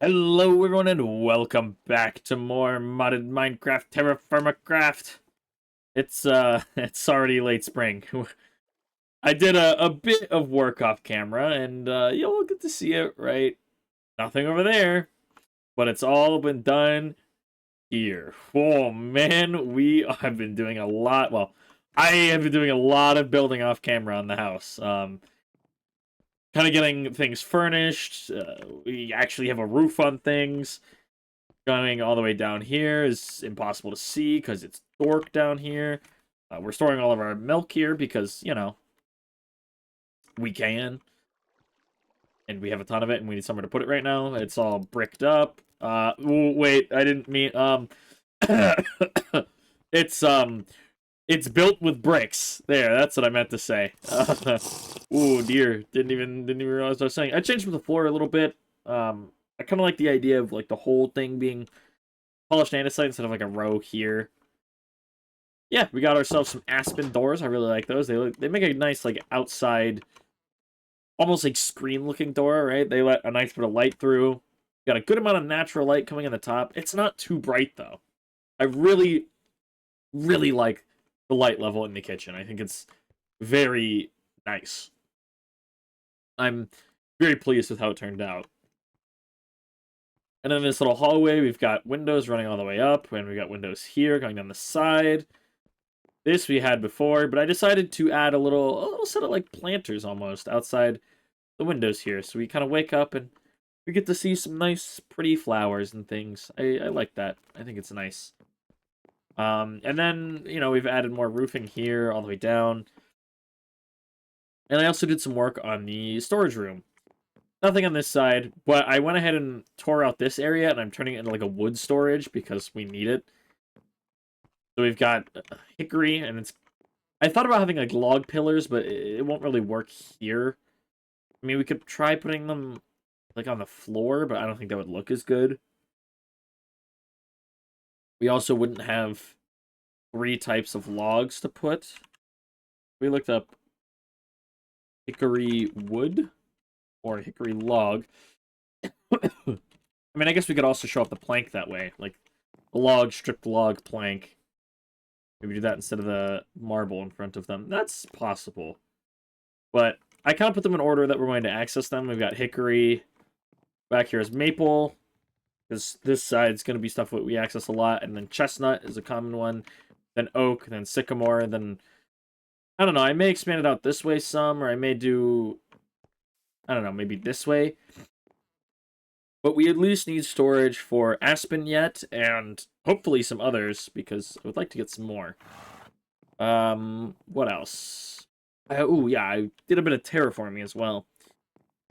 Hello everyone and welcome back to more modded Minecraft TerraFirmaCraft. It's already late spring. I did a bit of work off camera and you'll get to see it, right? Nothing over there, but it's all been done here. Oh man, we have been doing a lot. Well, I have been doing a lot of building off camera on the house. Kind of getting things furnished. We actually have a roof on things. Going all the way down here is impossible to see because it's dark down here. We're storing all of our milk here because, you know, we can. And we have a ton of it and we need somewhere to put it right now. It's all bricked up. Wait, I didn't mean, it's built with bricks. There, that's what I meant to say. Oh dear, didn't even realize what I was saying. I changed the floor a little bit. I kind of like the idea of like the whole thing being polished andesite instead of like a row here. Yeah, we got ourselves some aspen doors. I really like those. They make a nice like outside, almost like screen looking door, right? They let a nice bit of light through. Got a good amount of natural light coming in the top. It's not too bright though. I really like the light level in the kitchen. I think it's very nice. I'm very pleased with how it turned out. And then this little hallway, we've got windows running all the way up, and we got windows here going down the side. This we had before, but I decided to add a little set of like planters almost outside the windows here. So we kind of wake up and we get to see some nice, pretty flowers and things. I like that. I think it's nice. And then, you know, we've added more roofing here all the way down. And I also did some work on the storage room. Nothing on this side, but I went ahead and tore out this area, and I'm turning it into like a wood storage because we need it. So we've got hickory, and it's... I thought about having like log pillars, but it won't really work here. I mean, we could try putting them like on the floor, but I don't think that would look as good. We also wouldn't have 3 types of logs to put. We looked up hickory wood or hickory log. I mean, I guess we could also show up the plank that way. Like, a log, stripped log, plank. Maybe do that instead of the marble in front of them. That's possible. But I kind of put them in order that we're going to access them. We've got hickory. Back here is maple. Because this side's going to be stuff that we access a lot. And then chestnut is a common one. Then oak, then sycamore, then... I don't know, I may expand it out this way some, or I may do... I don't know, maybe this way. But we at least need storage for aspen yet, and hopefully some others, because I would like to get some more. What else? Oh, yeah, I did a bit of terraforming as well.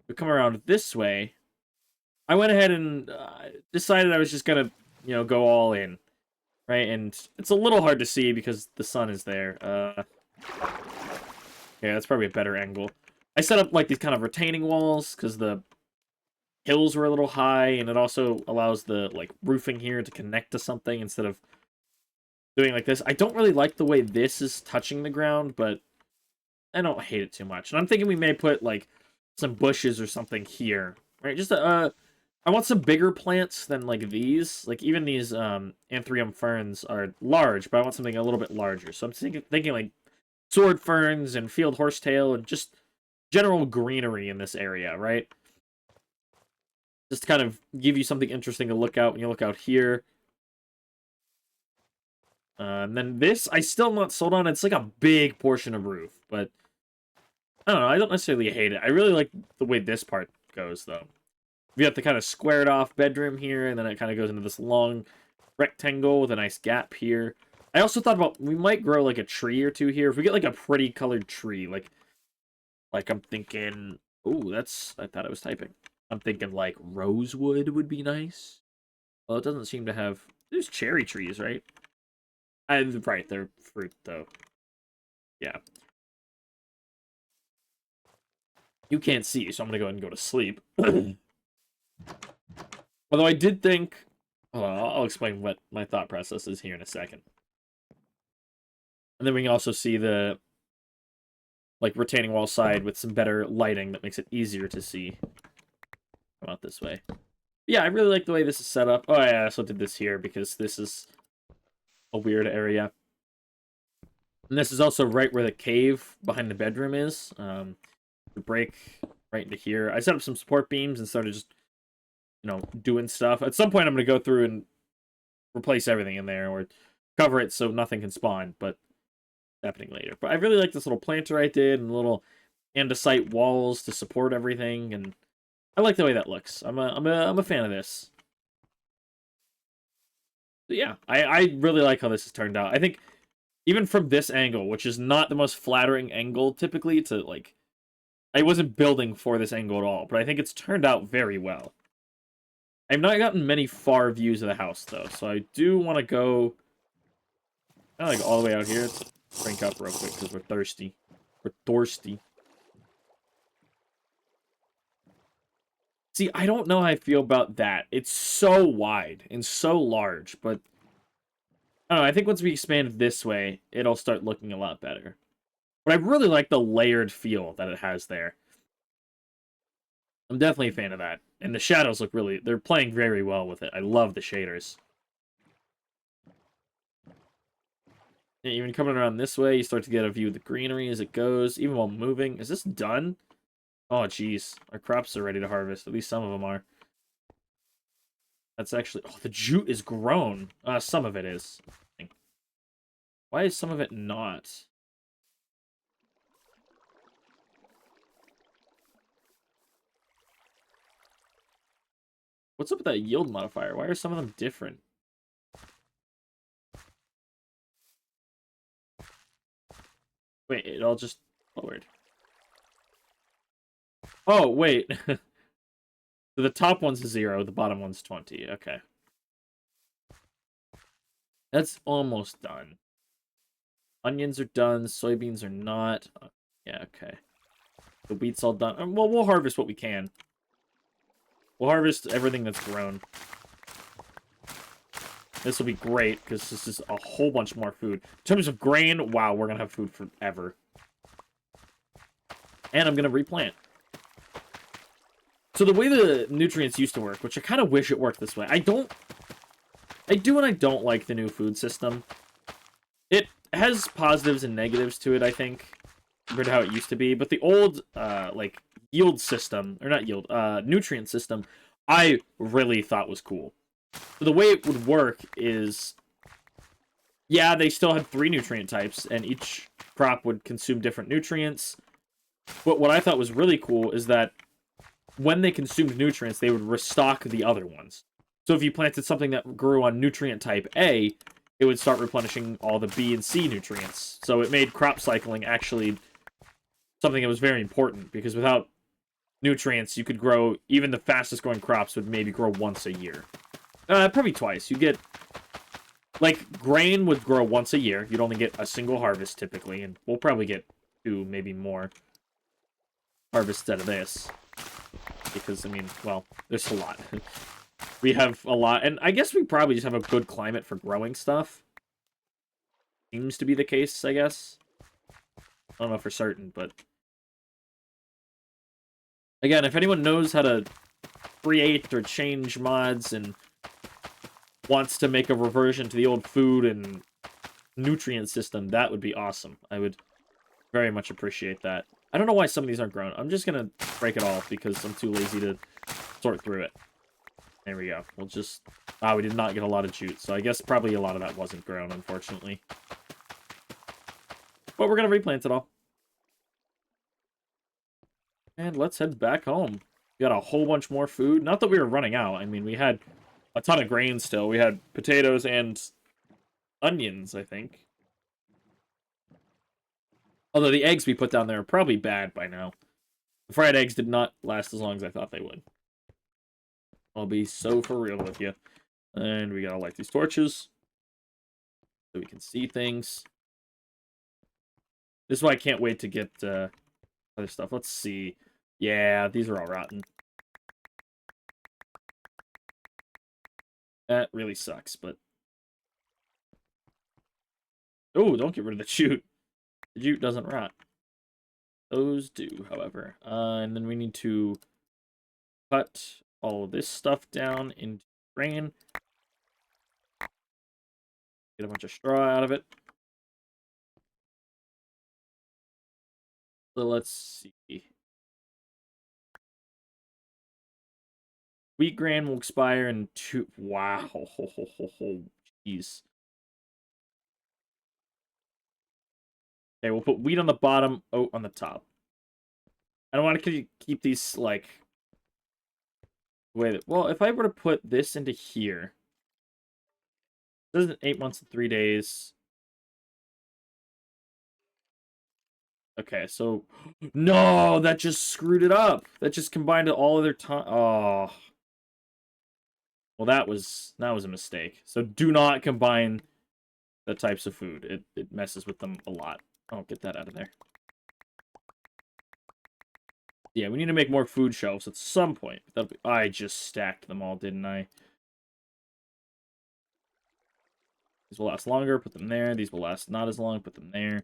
We come around this way. I went ahead and decided I was just gonna, you know, go all in. Right, and it's a little hard to see because the sun is there. Yeah, that's probably a better angle. I set up like these kind of retaining walls because the hills were a little high, and it also allows the like roofing here to connect to something instead of doing like this. I don't really like the way this is touching the ground, but I don't hate it too much. And I'm thinking we may put like some bushes or something here, right? Just I want some bigger plants than like these. Like even these anthurium ferns are large, but I want something a little bit larger. So I'm thinking like sword ferns and field horsetail and just general greenery in this area, right? Just to kind of give you something interesting to look out when you look out here. And then this, I still not sold on. It's like a big portion of roof, but I don't know. I don't necessarily hate it. I really like the way this part goes, though. We have the kind of squared off bedroom here, and then it kind of goes into this long rectangle with a nice gap here. I also thought about, we might grow like a tree or two here. If we get like a pretty colored tree, like I'm thinking, ooh, that's, I thought I was typing. I'm thinking like rosewood would be nice. Well, it doesn't seem to have, there's cherry trees, right? Right, they're fruit though. Yeah. You can't see, so I'm gonna go ahead and go to sleep. Although I did think... I'll explain what my thought process is here in a second. And then we can also see the like retaining wall side with some better lighting that makes it easier to see. Come out this way. Yeah, I really like the way this is set up. Oh, yeah, I also did this here because this is a weird area. And this is also right where the cave behind the bedroom is. The break right into here. I set up some support beams and started just, doing stuff. At some point, I'm going to go through and replace everything in there or cover it so nothing can spawn, but happening later. But I really like this little planter I did and little andesite walls to support everything, and I like the way that looks. I'm a fan of this. But yeah, I really like how this has turned out. I think even from this angle, which is not the most flattering angle typically to, like, I wasn't building for this angle at all, but I think it's turned out very well. I've not gotten many far views of the house, though, so I do want to go kind of like all the way out here. Let's crank up real quick because we're thirsty. We're thirsty. See, I don't know how I feel about that. It's so wide and so large, but I don't know. I think once we expand it this way, it'll start looking a lot better. But I really like the layered feel that it has there. I'm definitely a fan of that. And the shadows look really... They're playing very well with it. I love the shaders. Yeah, even coming around this way, you start to get a view of the greenery as it goes, even while moving. Is this done? Oh, jeez. Our crops are ready to harvest. At least some of them are. That's actually... Oh, the jute is grown. Some of it is. Why is some of it not? What's up with that yield modifier? Why are some of them different? Wait, it all just lowered. Oh, wait. So the top one's 0, the bottom one's 20. Okay. That's almost done. Onions are done. Soybeans are not. Yeah, okay. The wheat's all done. Well, we'll harvest what we can. We'll harvest everything that's grown. This will be great, because this is a whole bunch more food. In terms of grain, wow, we're going to have food forever. And I'm going to replant. So the way the nutrients used to work, which I kind of wish it worked this way. I do and I don't like the new food system. It has positives and negatives to it, I think, compared to how it used to be. But the old, like, yield system, or not yield, nutrient system, I really thought was cool. So the way it would work is, yeah, they still had 3 nutrient types, and each crop would consume different nutrients. But what I thought was really cool is that when they consumed nutrients, they would restock the other ones. So if you planted something that grew on nutrient type A, it would start replenishing all the B and C nutrients. So it made crop cycling actually something that was very important, because without nutrients, you could grow, even the fastest growing crops would maybe grow once a year. Probably twice. You get, like, grain would grow once a year. You'd only get a single harvest typically, and we'll probably get 2, maybe more harvests out of this. Because, I mean, well, there's a lot. We have a lot, and I guess we probably just have a good climate for growing stuff. Seems to be the case, I guess. I don't know for certain, but... Again, if anyone knows how to create or change mods and wants to make a reversion to the old food and nutrient system, that would be awesome. I would very much appreciate that. I don't know why some of these aren't grown. I'm just going to break it off because I'm too lazy to sort through it. There we go. We'll just... Ah, we did not get a lot of jute, so I guess probably a lot of that wasn't grown, unfortunately. But we're going to replant it all. And let's head back home. We got a whole bunch more food. Not that we were running out. I mean, we had a ton of grain still. We had potatoes and onions, I think. Although the eggs we put down there are probably bad by now. The fried eggs did not last as long as I thought they would. I'll be so for real with you. And we gotta light these torches so we can see things. This is why I can't wait to get other stuff. Let's see. Yeah, these are all rotten. That really sucks, but... Oh, don't get rid of the jute. The jute doesn't rot. Those do, however. And then we need to cut all of this stuff down into grain. Get a bunch of straw out of it. So let's see. Wheat grain will expire in 2... Wow. Jeez. Okay, we'll put wheat on the bottom, oat on the top. I don't want to keep these, like... Wait, well, if I were to put this into here... This is 8 months and 3 days. Okay, so... No! That just screwed it up! That just combined all of their time... Oh... Well, that was a mistake. So do not combine the types of food. It messes with them a lot. Oh, get that out of there. Yeah, we need to make more food shelves at some point. I just stacked them all, didn't I? These will last longer, put them there. These will last not as long, put them there.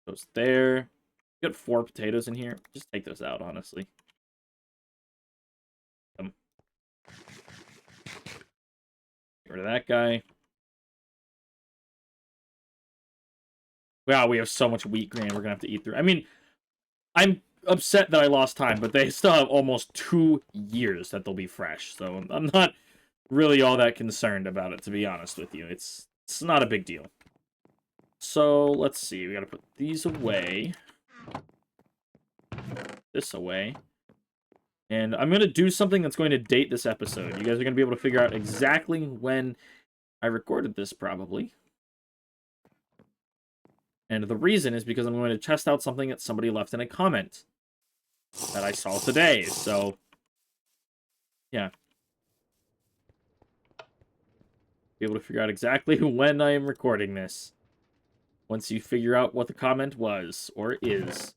Those there. Got 4 potatoes in here. Just take those out, honestly. Get rid of that guy. Wow, we have so much wheat grain we're gonna have to eat through. I mean, I'm upset that I lost time, but they still have almost 2 years that they'll be fresh. So I'm not really all that concerned about it, to be honest with you. It's not a big deal. So let's see. We gotta put these away. This away. And I'm gonna do something that's going to date this episode. You guys are gonna be able to figure out exactly when I recorded this, probably. And the reason is because I'm going to test out something that somebody left in a comment that I saw today. So, yeah. Be able to figure out exactly when I am recording this. Once you figure out what the comment was, or is.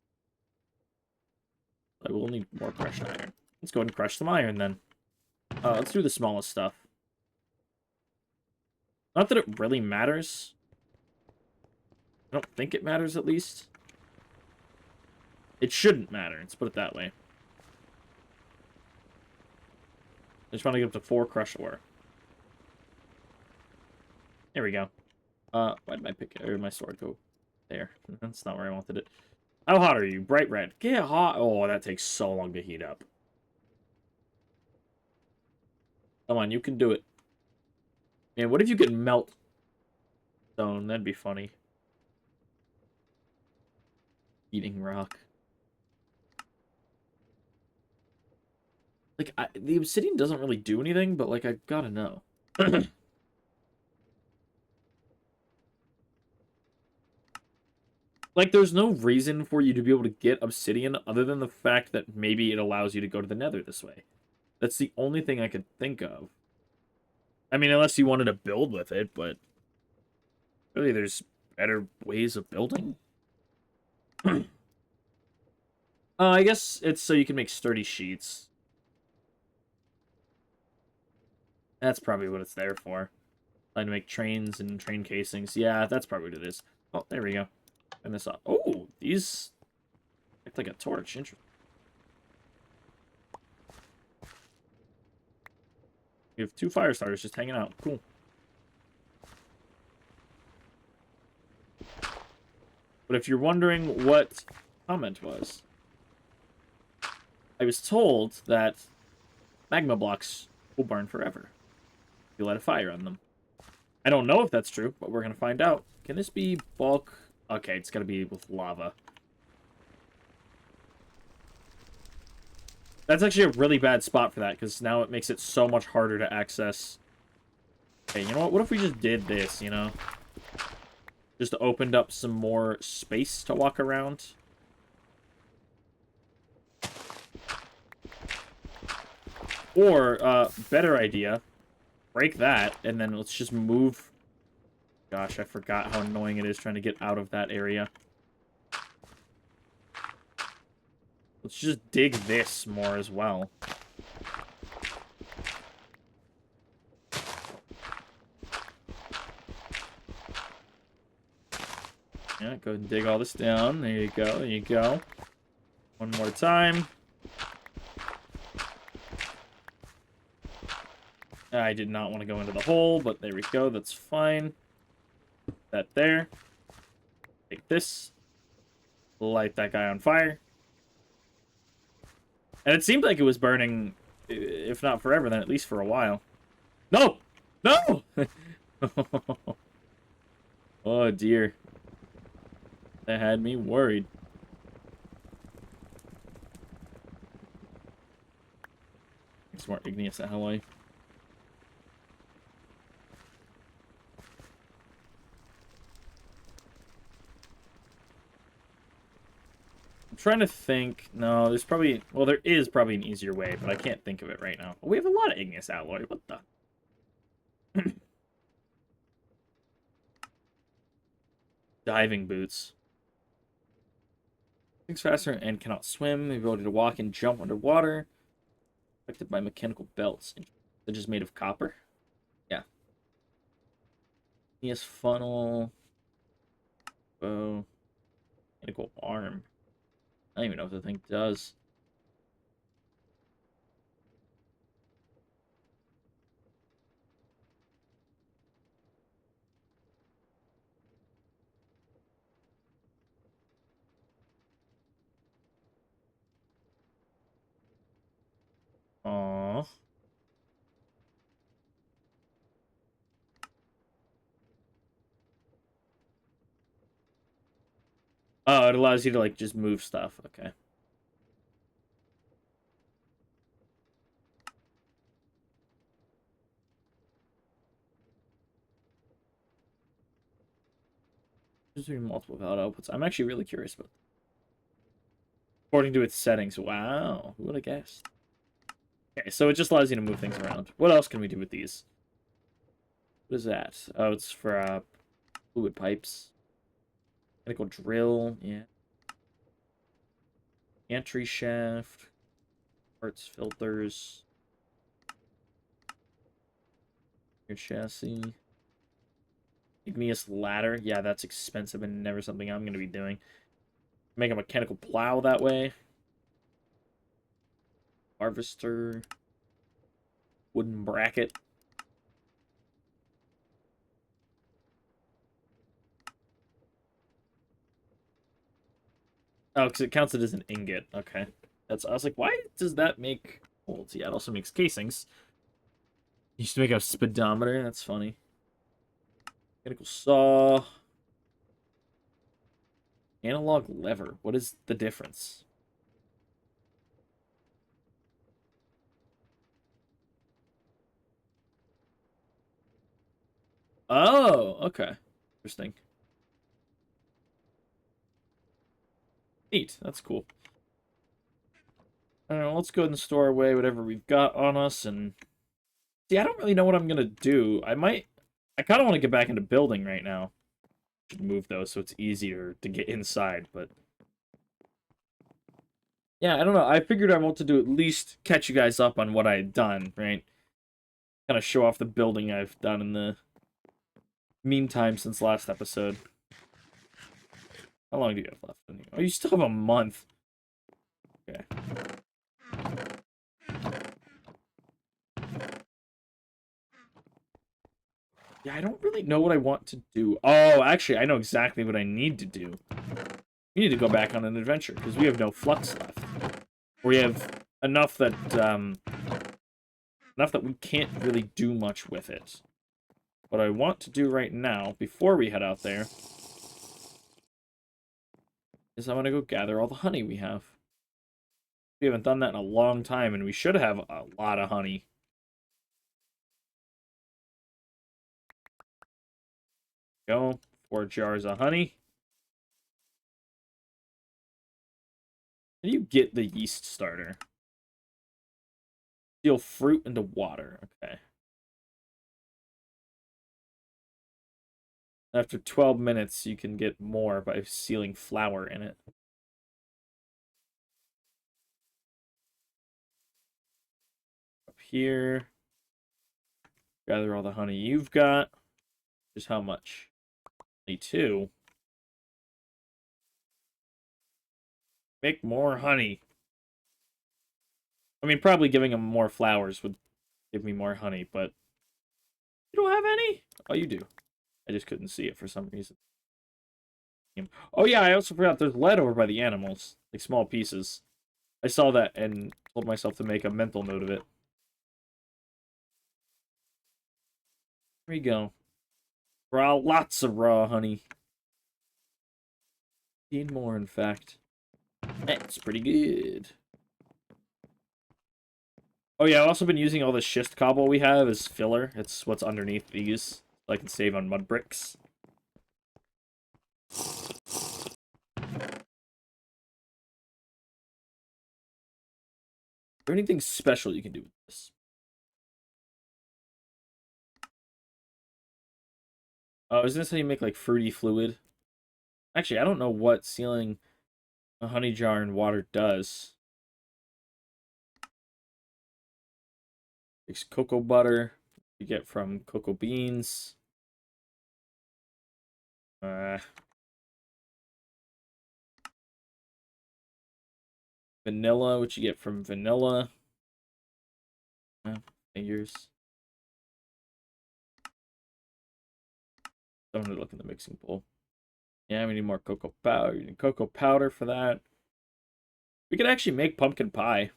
I will need more crushed iron. Let's go ahead and crush some iron, then. Let's do the smallest stuff. Not that it really matters. I don't think it matters, at least. It shouldn't matter, let's put it that way. I just want to get up to 4 crushed ore. There we go. Why did my sword go there? That's not where I wanted it. How hot are you? Bright red. Get hot. Oh, that takes so long to heat up. Come on, you can do it. Man, what if you could melt stone? That'd be funny. Eating rock. Like, the obsidian doesn't really do anything, but, like, I gotta know. Like, there's no reason for you to be able to get obsidian other than the fact that maybe it allows you to go to the nether this way. That's the only thing I could think of. I mean, unless you wanted to build with it, but... Really, there's better ways of building? I guess it's so you can make sturdy sheets. That's probably what it's there for. Trying to make trains and train casings. Yeah, that's probably what it is. Oh, there we go. And this up. Oh, these act like a torch. Interesting. We have 2 fire starters just hanging out. Cool. But if you're wondering what comment was, I was told that magma blocks will burn forever if you light a fire on them. I don't know if that's true, but we're going to find out. Can this be bulk? Okay, it's got to be with lava. That's actually a really bad spot for that, because now it makes it so much harder to access. Okay, you know what? What if we just did this, you know? Just opened up some more space to walk around. Or, better idea, break that, and then let's just move. Gosh, I forgot how annoying it is trying to get out of that area. Let's just dig this more as well. Yeah, go ahead and dig all this down. There you go, there you go. One more time. I did not want to go into the hole, but there we go. That's fine. That there. Take this. Light that guy on fire. And it seemed like it was burning, if not forever, then at least for a while. No! No! Oh, dear. That had me worried. Some more igneous alloy. I'm trying to think. No, there's probably... Well, there is probably an easier way, but I can't think of it right now. We have a lot of igneous alloy. What the... Diving boots. Things faster and cannot swim. The ability to walk and jump underwater. Affected by mechanical belts. They're just made of copper. Yeah. Igneous funnel. Bow. Mechanical arm. I don't even know what the thing does. Aww. Oh, it allows you to, like, just move stuff. Okay. There's multiple valid outputs. I'm actually really curious about that. According to its settings. Wow. Who would have guessed? Okay, so it just allows you to move things around. What else can we do with these? What is that? Oh, it's for fluid pipes. Mechanical drill. Yeah. Entry shaft. Parts filters. Your chassis. Igneous ladder. Yeah, that's expensive and never something I'm going to be doing. Make a mechanical plow that way. Harvester. Wooden bracket. Oh, because it counts it as an ingot. Okay. I was like, why does that make holes? Yeah, it also makes casings. Used to make a speedometer. That's funny. Mechanical saw. Analog lever. What is the difference? Oh, okay. Interesting. Neat. That's cool. I don't know, let's go ahead and store away whatever we've got on us, and... See, I don't really know what I'm gonna do. I kind of want to get back into building right now. Should move those so it's easier to get inside, but... Yeah, I don't know. I figured I want to do at least catch you guys up on what I had done, right? Kind of show off the building I've done in the meantime since last episode. How long do you have left? Oh, you still have a month. Okay. Yeah, I don't really know what I want to do. Oh, actually, I know exactly what I need to do. We need to go back on an adventure, because we have no flux left. We have enough that we can't really do much with it. What I want to do right now, before we head out there, is I want to go gather all the honey we have. We haven't done that in a long time, and we should have a lot of honey. Go. 4 jars of honey. How do you get the yeast starter? Seal fruit into water. Okay. After 12 minutes, you can get more by sealing flour in it. Up here. Gather all the honey you've got. Just how much? Only 2. Make more honey. I mean, probably giving them more flowers would give me more honey, but you don't have any? Oh, you do. I just couldn't see it for some reason. Oh yeah, I also forgot there's lead over by the animals, like small pieces. I saw that and told myself to make a mental note of it. There we go. Lots of raw honey. Need more, in fact. That's pretty good. Oh yeah, I've also been using all the schist cobble we have as filler. It's what's underneath these, so I can save on mud bricks. Is there anything special you can do with this? Oh, isn't this how you make, like, fruity fluid? Actually, I don't know what sealing a honey jar in water does. It's cocoa butter you get from cocoa beans. Vanilla, which you get from vanilla. Fingers. I'm gonna look in the mixing bowl. Yeah, we need more cocoa powder. You need cocoa powder for that. We could actually make pumpkin pie.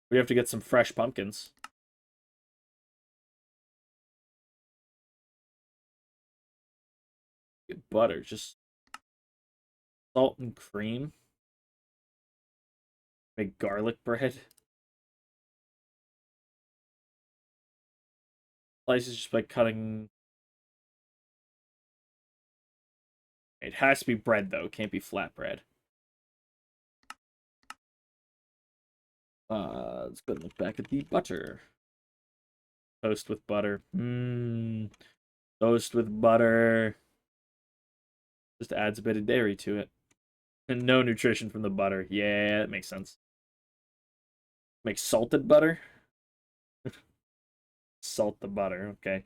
We have to get some fresh pumpkins. Get butter, just salt and cream. Make garlic bread. Slices just by cutting. It has to be bread though. It can't be flat bread. Let's go and look back at the butter. Toast with butter. Toast with butter. Just adds a bit of dairy to it. And no nutrition from the butter. Yeah, that makes sense. Make salted butter? Salt the butter, okay.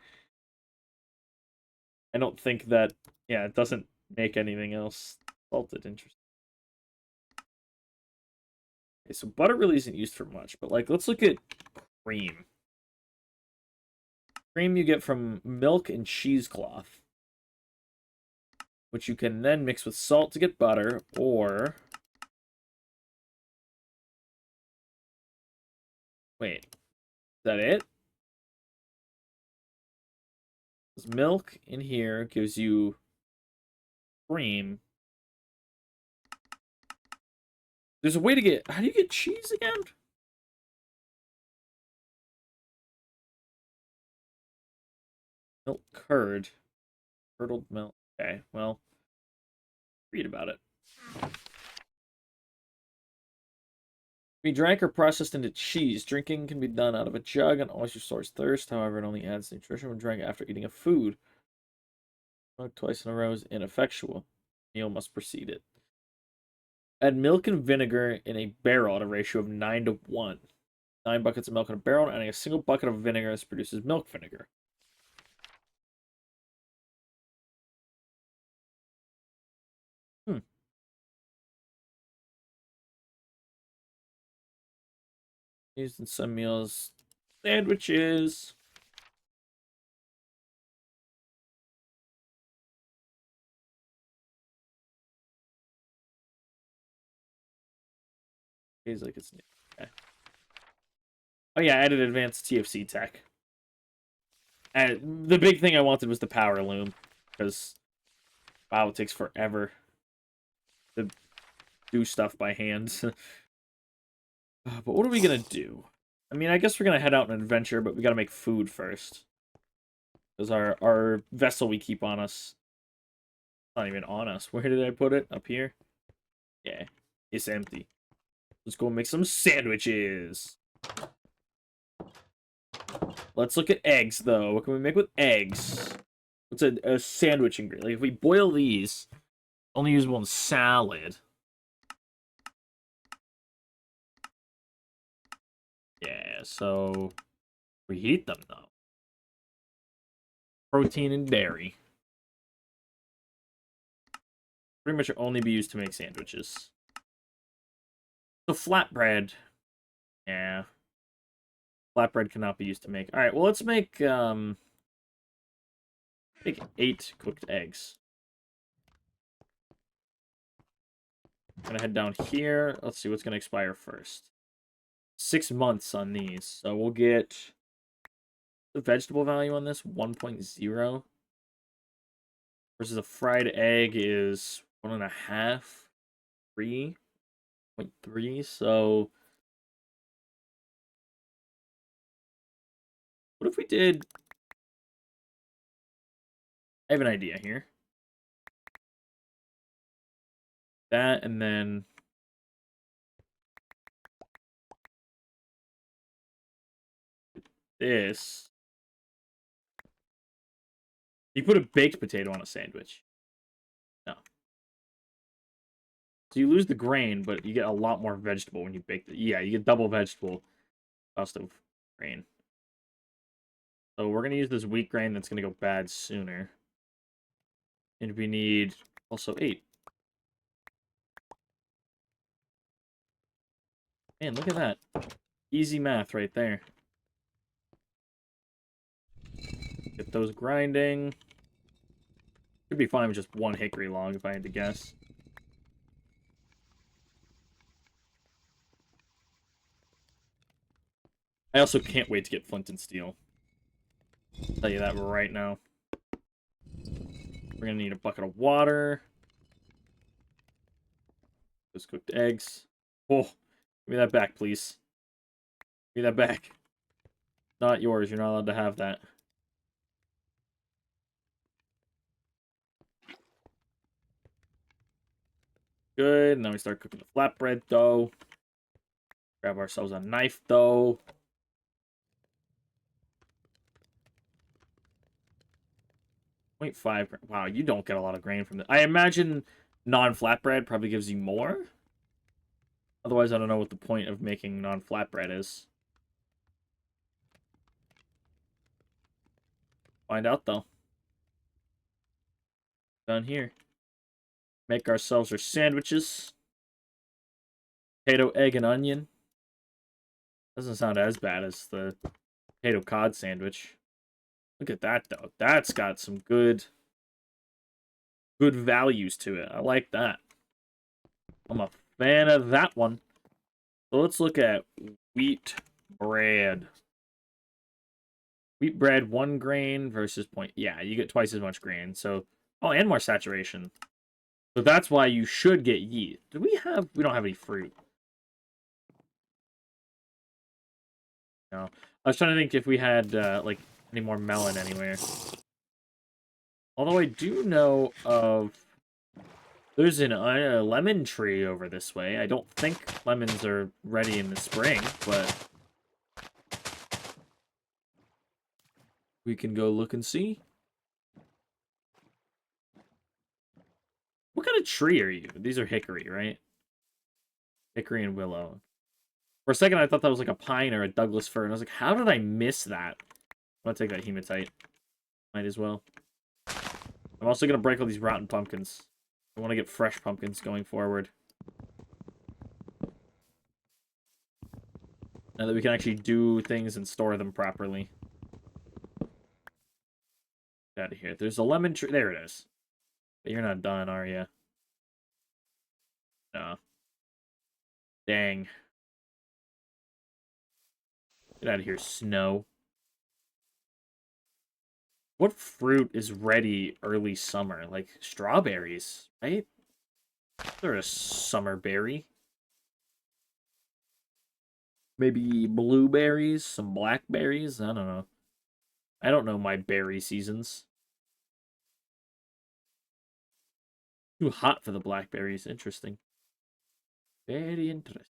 I don't think that... Yeah, it doesn't make anything else salted. Interesting. Okay, so butter really isn't used for much, but, like, let's look at cream. Cream you get from milk and cheesecloth, which you can then mix with salt to get butter, or... Wait, is that it? This milk in here gives you cream. There's a way to get... How do you get cheese again? Milk curd. Curdled milk. Okay, well, read about it. Be drank or processed into cheese. Drinking can be done out of a jug and always restores thirst. However, it only adds nutrition when drank after eating a food. Drunk twice in a row is ineffectual. Meal must precede it. Add milk and vinegar in a barrel at a ratio of 9:1. 9 buckets of milk in a barrel, and adding a single bucket of vinegar this produces milk vinegar. Used in some meals. Sandwiches. Tastes like it's new. Okay. Oh yeah, I added advanced TFC tech. And the big thing I wanted was the power loom, because wow, it takes forever to do stuff by hand. But what are we gonna do? I mean, I guess we're gonna head out on an adventure, but we gotta make food first. Because our vessel we keep on us, not even on us. Where did I put it? Up here? Yeah, it's empty. Let's go make some sandwiches. Let's look at eggs, though. What can we make with eggs? What's a sandwich ingredient? Like, if we boil these, only usable in salad. Yeah, so we heat them, though. Protein and dairy. Pretty much only be used to make sandwiches. So flatbread. Yeah. Flatbread cannot be used to make. All right, well, let's make 8 cooked eggs. I'm gonna head down here. Let's see what's gonna expire first. 6 months on these, so we'll get the vegetable value on this 1.0 versus a fried egg is 1.5, 3.3. So what if we did? I have an idea here. That and then this. You put a baked potato on a sandwich. No. So you lose the grain, but you get a lot more vegetable when you bake it. Yeah, you get double vegetable cost of grain. So we're going to use this wheat grain that's going to go bad sooner. And we need also 8. Man, look at that. Easy math right there. Get those grinding. Could be fine with just 1 hickory log if I had to guess. I also can't wait to get flint and steel. I'll tell you that right now. We're gonna need a bucket of water. Those cooked eggs. Oh, give me that back, please. Give me that back. Not yours. You're not allowed to have that. Good. Now we start cooking the flatbread dough. Grab ourselves a knife dough. .5. Wow, you don't get a lot of grain from this. I imagine non-flatbread probably gives you more. Otherwise, I don't know what the point of making non-flatbread is. Find out, though. Done here. Make ourselves our sandwiches. Potato, egg, and onion. Doesn't sound as bad as the potato cod sandwich. Look at that, though. That's got some good values to it. I like that. I'm a fan of that one. So let's look at wheat bread. Wheat bread, 1 grain versus point. Yeah, you get twice as much grain. So, oh, and more saturation. So that's why you should get yeast. Do we have? We don't have any fruit. No. I was trying to think if we had like any more melon anywhere. Although I do know of there's a lemon tree over this way. I don't think lemons are ready in the spring, but we can go look and see. What kind of tree are you? These are hickory, right? Hickory and willow. For a second, I thought that was like a pine or a Douglas fir, and I was like, how did I miss that? I'm gonna take that hematite. Might as well. I'm also gonna break all these rotten pumpkins. I want to get fresh pumpkins going forward. Now that we can actually do things and store them properly. Get out of here. There's a lemon tree. There it is. But you're not done, are you? No. Dang. Get out of here, snow. What fruit is ready early summer? Like strawberries, right? They're a summer berry. Maybe blueberries, some blackberries. I don't know. I don't know my berry seasons. Too hot for the blackberries. Interesting. Very interesting.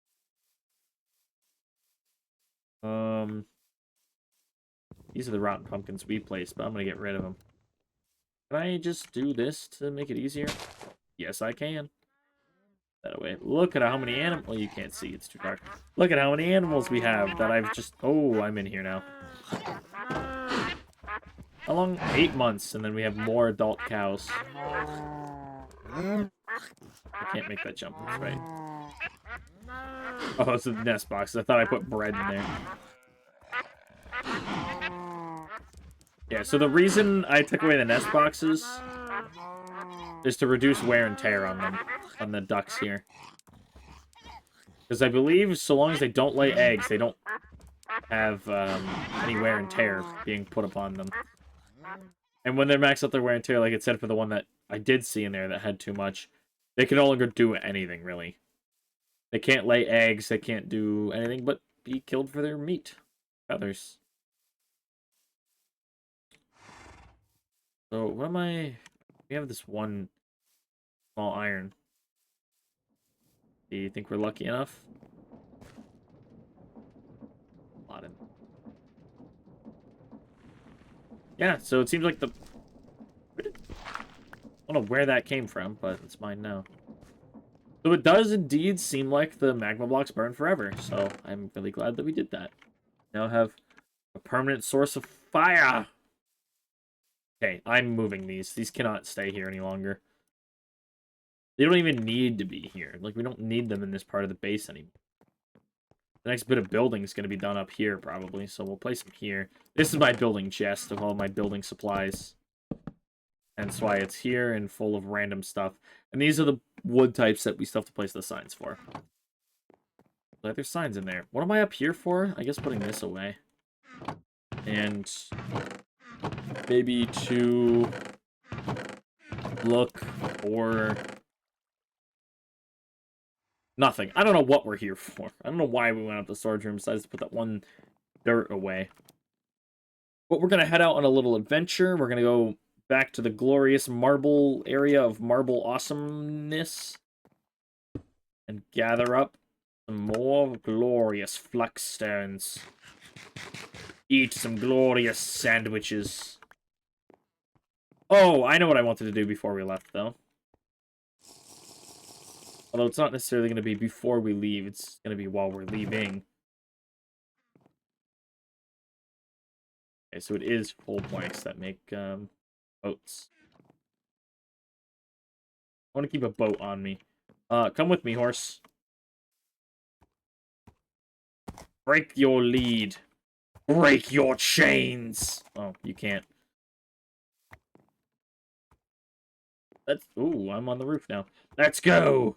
These are the rotten pumpkins we placed, but I'm gonna get rid of them. Can I just do this to make it easier? Yes, I can. That away. Look at how many animals. Well, you can't see. It's too dark. Look at how many animals we have that I've just. Oh, I'm in here now. How long? 8 months, and then we have more adult cows. I can't make that jump. That's right. Oh, it's a nest box. I thought I put bread in there. Yeah, so the reason I took away the nest boxes is to reduce wear and tear on them, on the ducks here. Because I believe so long as they don't lay eggs, they don't have any wear and tear being put upon them. And when they max out their wear and tear, like it said for the one that I did see in there that had too much, they can no longer do anything, really. They can't lay eggs, they can't do anything but be killed for their meat. Feathers. So, what am I... We have this one small iron. Do you think we're lucky enough? A lot in. Yeah, so it seems like the... I don't know where that came from, but it's mine now. So it does indeed seem like the magma blocks burn forever, so I'm really glad that we did that. Now have a permanent source of fire! Okay, I'm moving these. These cannot stay here any longer. They don't even need to be here. Like, we don't need them in this part of the base anymore. The next bit of building is going to be done up here, probably, so we'll place them here. This is my building chest of all my building supplies. That's why it's here and full of random stuff. And these are the wood types that we still have to place the signs for. Like, there's signs in there. What am I up here for? I guess putting this away. And maybe to look for nothing. I don't know what we're here for. I don't know why we went up the storage room besides to put that one dirt away. But we're going to head out on a little adventure. We're going to go back to the glorious marble area of marble awesomeness and gather up some more glorious flux stones. Eat some glorious sandwiches. Oh, I know what I wanted to do before we left, though. Although it's not necessarily going to be before we leave, it's going to be while we're leaving. Okay, so it is full planks that make boats. I want to keep a boat on me. Come with me, horse. Break your lead. Break your chains! Oh, you can't. Let's... Ooh, I'm on the roof now. Let's go!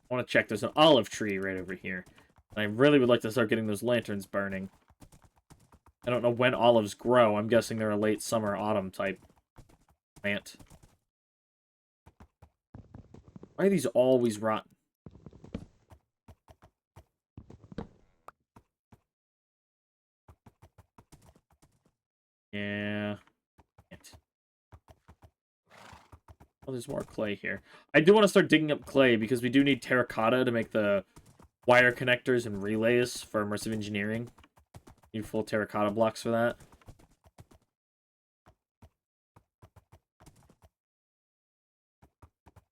I want to check. There's an olive tree right over here. I really would like to start getting those lanterns burning. I don't know when olives grow. I'm guessing they're a late summer, autumn type plant. Why are these always rotten? Yeah. Oh, there's more clay here. I do want to start digging up clay because we do need terracotta to make the wire connectors and relays for Immersive Engineering. Need full terracotta blocks for that.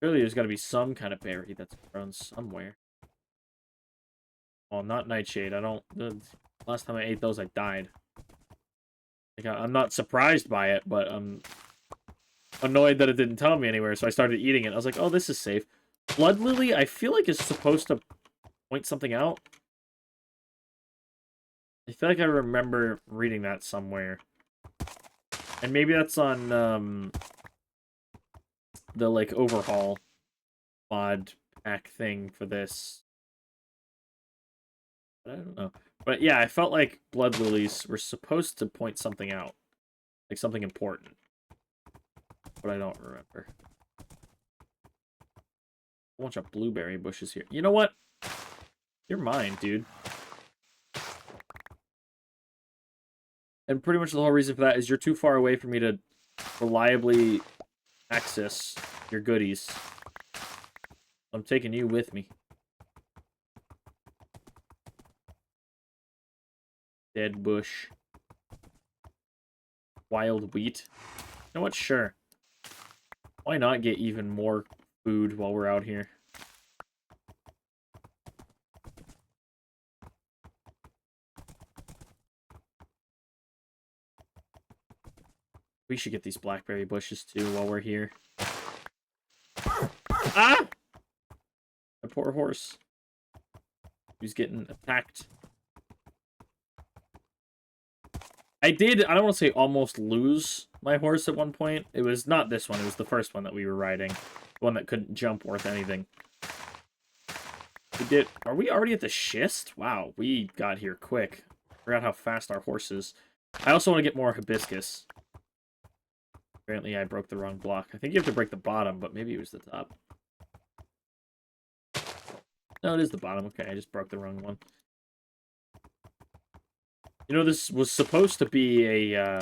Surely there's got to be some kind of berry that's grown somewhere. Oh, not nightshade. I don't... Last time I ate those, I died. Like, I'm not surprised by it, but I'm annoyed that it didn't tell me anywhere, so I started eating it. I was like, oh, this is safe. Blood lily, I feel like is supposed to point something out. I feel like I remember reading that somewhere. And maybe that's on the, like, overhaul mod pack thing for this. But I don't know. But yeah, I felt like blood lilies were supposed to point something out. Like something important. But I don't remember. A bunch of blueberry bushes here. You know what? You're mine, dude. And pretty much the whole reason for that is you're too far away for me to reliably access your goodies. I'm taking you with me. Dead bush. Wild wheat. You know what? Sure. Why not get even more food while we're out here? We should get these blackberry bushes too while we're here. Ah! My poor horse. He's getting attacked. I don't want to say almost lose my horse at one point. It was not this one. It was the first one that we were riding. The one that couldn't jump worth anything. We did... Are we already at the schist? Wow, we got here quick. Forgot how fast our horse is. I also want to get more hibiscus. Apparently I broke the wrong block. I think you have to break the bottom, but maybe it was the top. No, it is the bottom. Okay, I just broke the wrong one. You know, this was supposed to be a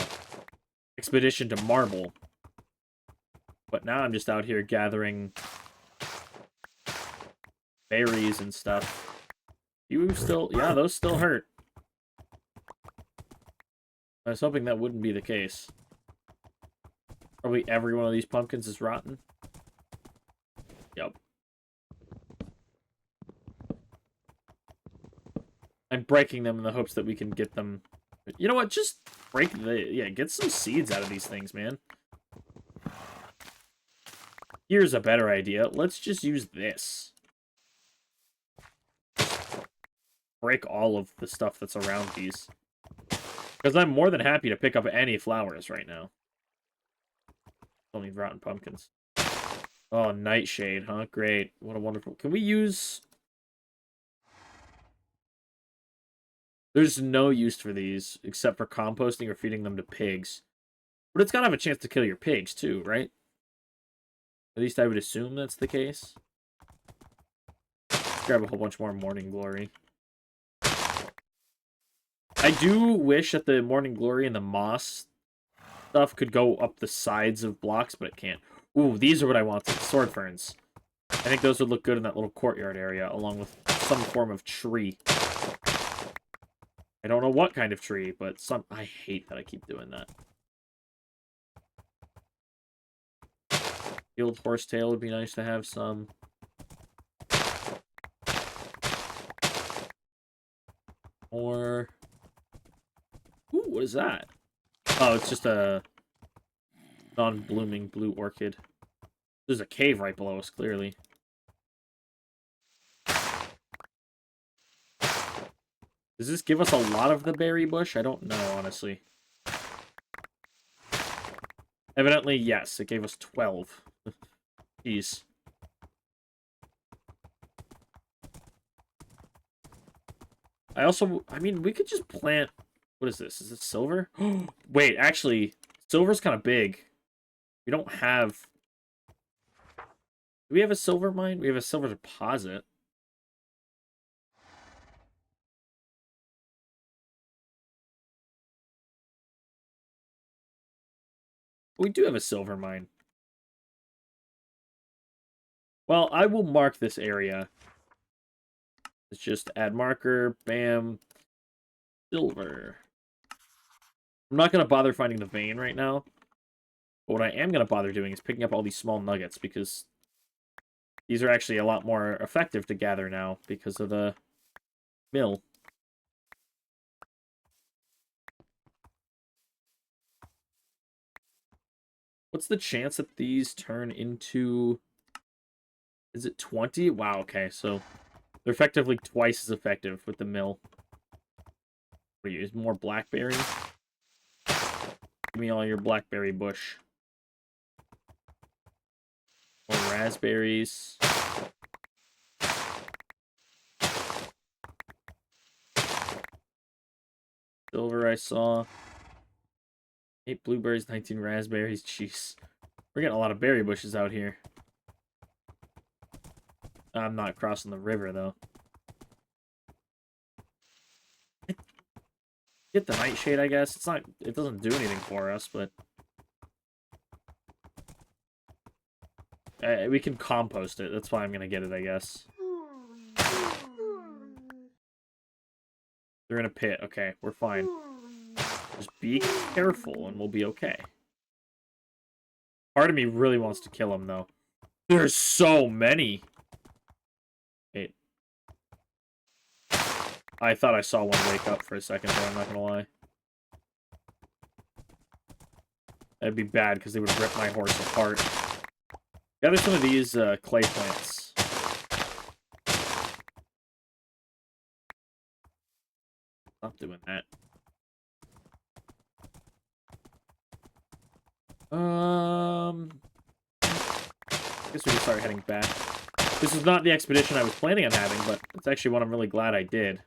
expedition to Marble. But now I'm just out here gathering berries and stuff. You still... Yeah, those still hurt. I was hoping that wouldn't be the case. Probably every one of these pumpkins is rotten. Yep. I'm breaking them in the hopes that we can get them... You know what? Just break the... Yeah, get some seeds out of these things, man. Here's a better idea. Let's just use this. Break all of the stuff that's around these. Because I'm more than happy to pick up any flowers right now. Only rotten pumpkins. Oh, nightshade, huh? Great. What a wonderful... Can we use... There's no use for these, except for composting or feeding them to pigs. But it's gotta have a chance to kill your pigs, too, right? At least I would assume that's the case. Let's grab a whole bunch more Morning Glory. I do wish that the Morning Glory and the moss stuff could go up the sides of blocks, but it can't. Ooh, these are what I wanted. Sword ferns. I think those would look good in that little courtyard area, along with some form of tree. I don't know what kind of tree, but some... I hate that I keep doing that. Field horsetail would be nice to have some. Or... Ooh, what is that? Oh, it's just a non-blooming blue orchid. There's a cave right below us, clearly. Does this give us a lot of the berry bush? I don't know, honestly. Evidently, yes. It gave us 12. Jeez. I mean, we could just plant... What is this? Is it silver? Wait, actually, silver's kind of big. We don't have... Do we have a silver mine? We have a silver deposit. We do have a silver mine. Well, I will mark this area. Let's just add marker, bam, silver. I'm not going to bother finding the vein right now. But what I am going to bother doing is picking up all these small nuggets, because these are actually a lot more effective to gather now because of the mill. What's the chance that these turn into... Is it 20? Wow, okay, so they're effectively twice as effective with the mill. What do you use? More blackberry? Give me all your blackberry bush. More raspberries. Silver I saw. 8 blueberries, 19 raspberries. Jeez. We're getting a lot of berry bushes out here. I'm not crossing the river, though. Get the nightshade, I guess. It's not... It doesn't do anything for us, but... we can compost it. That's why I'm gonna get it, I guess. They're in a pit. Okay, we're fine. Just be careful, and we'll be okay. Part of me really wants to kill him, though. There's so many! Wait. I thought I saw one wake up for a second, but I'm not gonna lie. That'd be bad, because they would rip my horse apart. Gather some of these clay plants. Stop doing that. I guess we can start heading back. This is not the expedition I was planning on having, but it's actually one I'm really glad I did.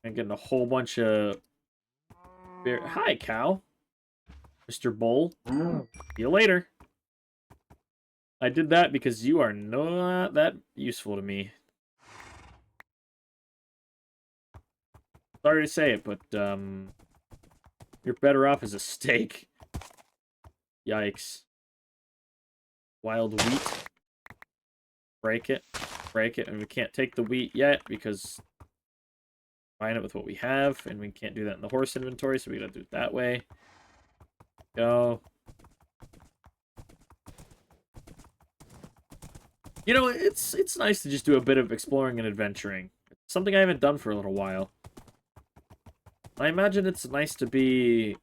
And getting a whole bunch of... Hi, cow. Mr. Bull. See you later. I did that because you are not that useful to me. Sorry to say it, but you're better off as a steak. Yikes. Wild wheat. Break it. Break it. And we can't take the wheat yet because combine it with what we have, and we can't do that in the horse inventory, so we gotta do it that way. Go. You know, it's nice to just do a bit of exploring and adventuring. It's something I haven't done for a little while. I imagine it's nice to be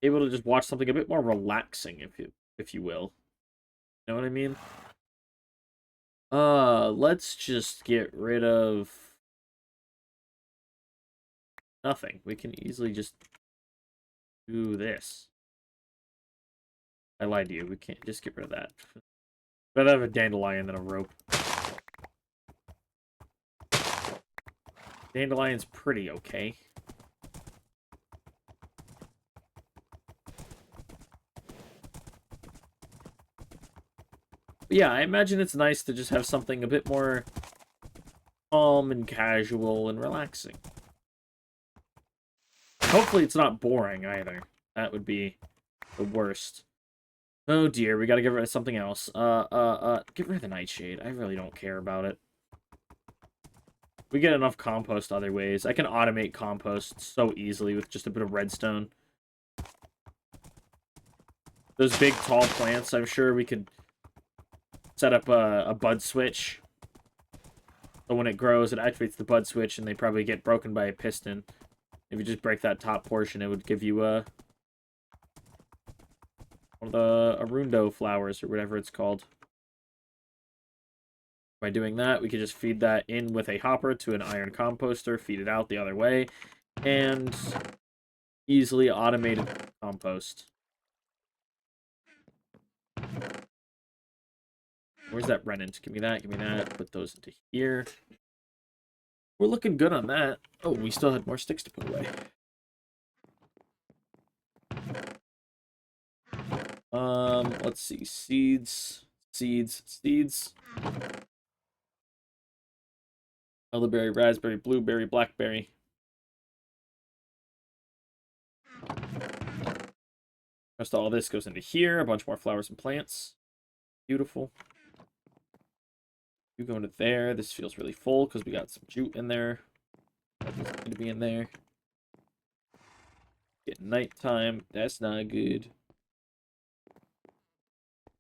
able to just watch something a bit more relaxing, if you will. You know what I mean? Let's just get rid of nothing. We can easily just do this. I lied to you. We can't just get rid of that. Rather have a dandelion than a rope. Dandelion's pretty okay. But yeah, I imagine it's nice to just have something a bit more calm and casual and relaxing. Hopefully it's not boring either. That would be the worst. Oh dear, we gotta get rid of something else. Get rid of the nightshade. I really don't care about it. We get enough compost other ways. I can automate compost so easily with just a bit of redstone. Those big, tall plants, I'm sure we could set up a bud switch. So when it grows, it activates the bud switch, and they probably get broken by a piston. If you just break that top portion, it would give you one of the arundo flowers, or whatever it's called. By doing that, we could just feed that in with a hopper to an iron composter, feed it out the other way, and easily automated compost. Where's that remnant? Give me that, give me that. Put those into here. We're looking good on that. Oh, we still had more sticks to put away. Let's see. Seeds. Elderberry, raspberry, blueberry, blackberry. Rest of all this goes into here. A bunch more flowers and plants. Beautiful. You go into there. This feels really full because we got some jute in there. That doesn't need to be in there. Get nighttime. That's not good.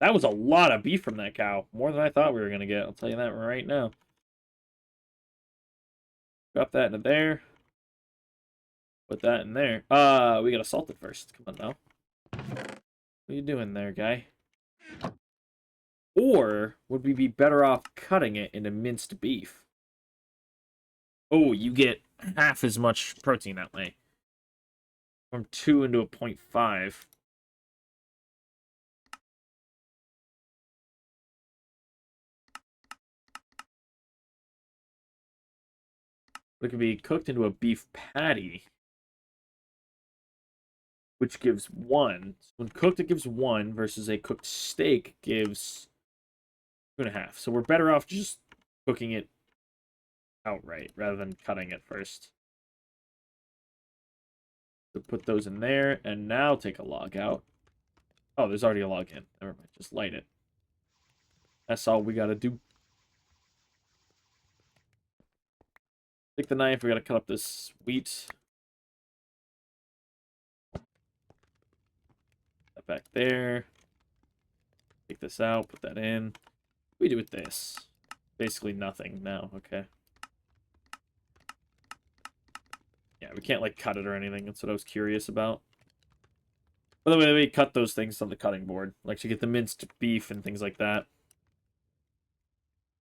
That was a lot of beef from that cow. More than I thought we were going to get. I'll tell you that right now. Drop that into there. Put that in there. We gotta salt it first. Come on now. What are you doing there, guy? Or would we be better off cutting it into minced beef? Oh, you get half as much protein that way. From 2 into a 0.5. It could be cooked into a beef patty, which gives 1. So when cooked, it gives 1, versus a cooked steak gives 2.5. So we're better off just cooking it outright rather than cutting it first. So put those in there, and now take a log out. Oh, there's already a log in. Never mind, just light it. That's all we gotta do. Take the knife, we gotta cut up this wheat. That back there. Take this out, put that in. What do we do with this? Basically nothing now, okay. Yeah, we can't, like, cut it or anything. That's what I was curious about. By the way, we cut those things on the cutting board. Like, to get the minced beef and things like that.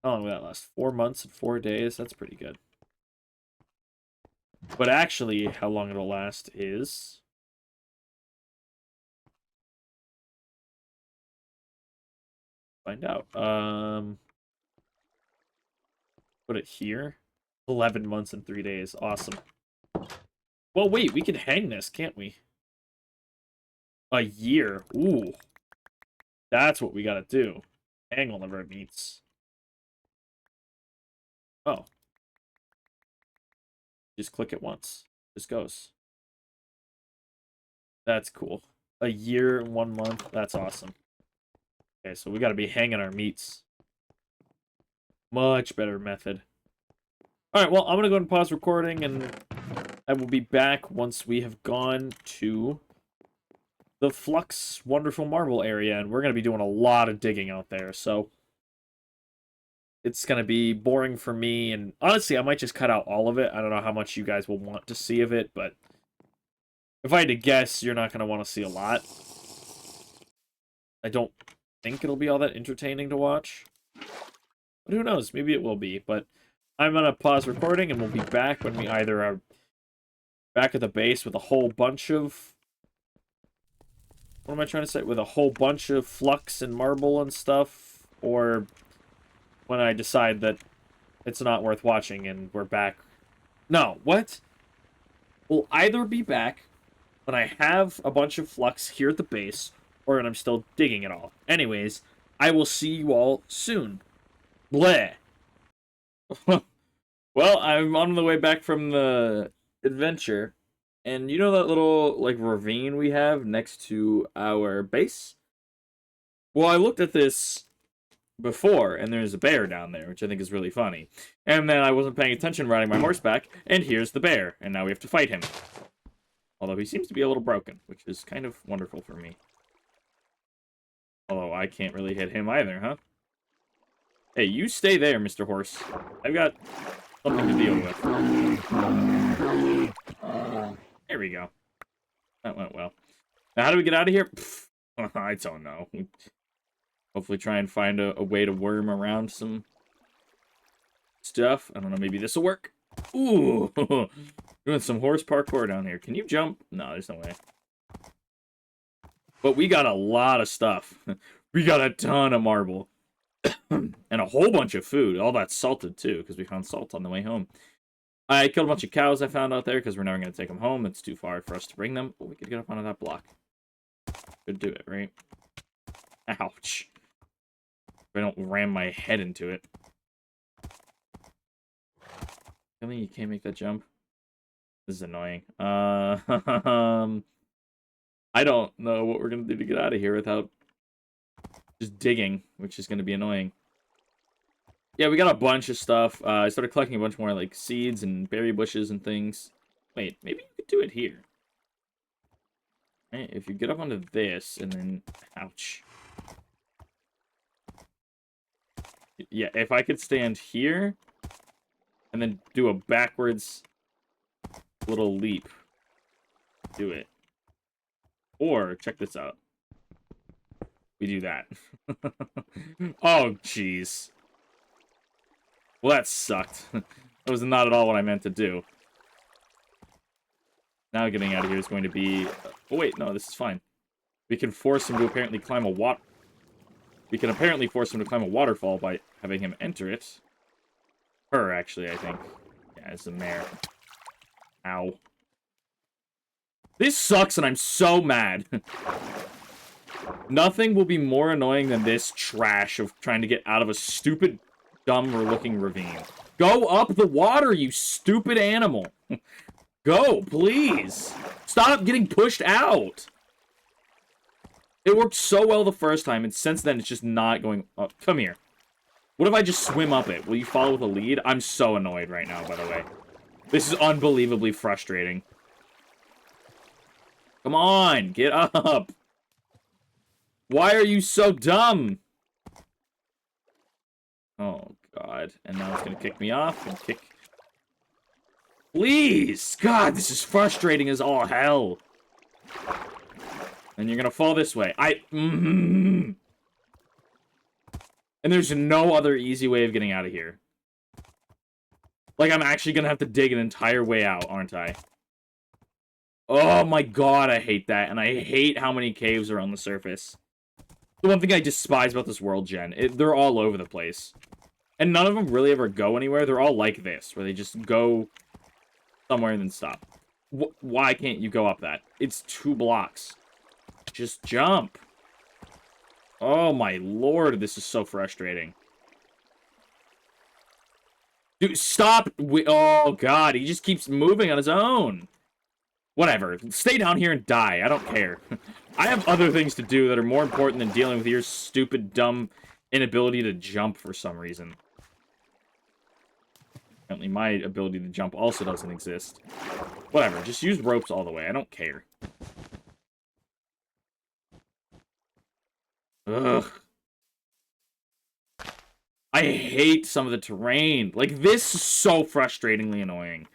How long will that last? 4 months and 4 days? That's pretty good. But actually, how long it'll last is... Find out. Put it here. 11 months and 3 days. Awesome. Well, wait, we can hang this, can't we? A year. Ooh. That's what we gotta do. Hang all of our meats. Oh. Just click it once. Just goes. That's cool. A year and 1 month. That's awesome. Okay, so we gotta be hanging our meats. Much better method. Alright, well, I'm gonna go and pause recording, and I will be back once we have gone to the Flux Wonderful Marble area, and we're gonna be doing a lot of digging out there, so it's gonna be boring for me, and honestly, I might just cut out all of it. I don't know how much you guys will want to see of it, but if I had to guess, you're not gonna want to see a lot. I don't think it'll be all that entertaining to watch, but who knows, maybe it will be. But I'm gonna pause recording, and we'll be back when we either are back at the base with a whole bunch of... What am I trying to say? With a whole bunch of flux and marble and stuff, or when I decide that it's not worth watching and we're back... No, what? We'll either be back when I have a bunch of flux here at the base, or when I'm still digging it all. Anyways, I will see you all soon. Bleh. Well, I'm on the way back from the adventure, and you know that little, like, ravine we have next to our base? Well, I looked at this before, and there's a bear down there, which I think is really funny. And then I wasn't paying attention riding my horseback, and here's the bear, and now we have to fight him. Although he seems to be a little broken, which is kind of wonderful for me. Although I can't really hit him either, huh? Hey, you stay there, Mr. Horse. I've got something to deal with. There we go. That went well. Now, how do we get out of here? Pfft, I don't know. Hopefully try and find a way to worm around some stuff. I don't know, maybe this will work. Ooh! Doing some horse parkour down here. Can you jump? No, there's no way. But we got a lot of stuff. We got a ton of marble. And a whole bunch of food. All that's salted, too, because we found salt on the way home. I killed a bunch of cows I found out there, because we're never going to take them home. It's too far for us to bring them. But we could get up onto that block. Could do it, right? Ouch. If I don't ram my head into it. Really? You can't make that jump? This is annoying. I don't know what we're going to do to get out of here without just digging, which is going to be annoying. Yeah, we got a bunch of stuff. I started collecting a bunch more, like, seeds and berry bushes and things. Wait, maybe you could do it here. Right, if you get up onto this, and then... Ouch. Yeah, if I could stand here, and then do a backwards little leap. Do it. Or, check this out. We do that. Oh, jeez. Well, that sucked. That was not at all what I meant to do. Now getting out of here is going to be... Oh, wait, no, this is fine. We can force him to apparently climb a We can apparently force him to climb a waterfall by having him enter it. Her, actually, I think. Yeah, it's a mare. Ow. This sucks, and I'm so mad. Nothing will be more annoying than this trash of trying to get out of a stupid, dumb-looking ravine. Go up the water, you stupid animal! Go, please! Stop getting pushed out! It worked so well the first time, and since then it's just not going up. Come here. What if I just swim up it? Will you follow with a lead? I'm so annoyed right now, by the way. This is unbelievably frustrating. Come on, get up! Why are you so dumb? Oh, God. And now it's gonna kick me off and kick... Please! God, this is frustrating as all hell. And you're gonna fall this way. And there's no other easy way of getting out of here. Like, I'm actually gonna have to dig an entire way out, aren't I? Oh my god, I hate that. And I hate how many caves are on the surface. The one thing I despise about this world, Gen, they're all over the place. And none of them really ever go anywhere. They're all like this, where they just go somewhere and then stop. Why can't you go up that? It's 2 blocks. Just jump. Oh my lord, this is so frustrating. Dude, stop! Oh god, he just keeps moving on his own. Whatever. Stay down here and die. I don't care. I have other things to do that are more important than dealing with your stupid, dumb inability to jump for some reason. Apparently my ability to jump also doesn't exist. Whatever. Just use ropes all the way. I don't care. Ugh. I hate some of the terrain. Like, this is so frustratingly annoying.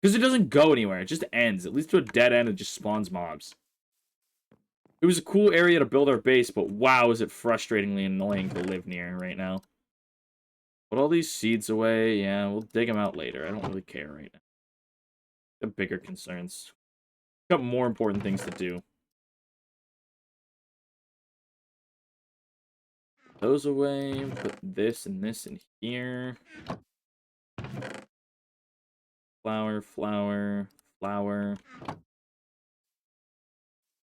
Because it doesn't go anywhere. It just ends. It leads to a dead end and just spawns mobs. It was a cool area to build our base, but wow, is it frustratingly annoying to live near right now. Put all these seeds away. Yeah, we'll dig them out later. I don't really care right now. Got bigger concerns. Got more important things to do. Those away. Put this and this in here. Flower, flower, flower.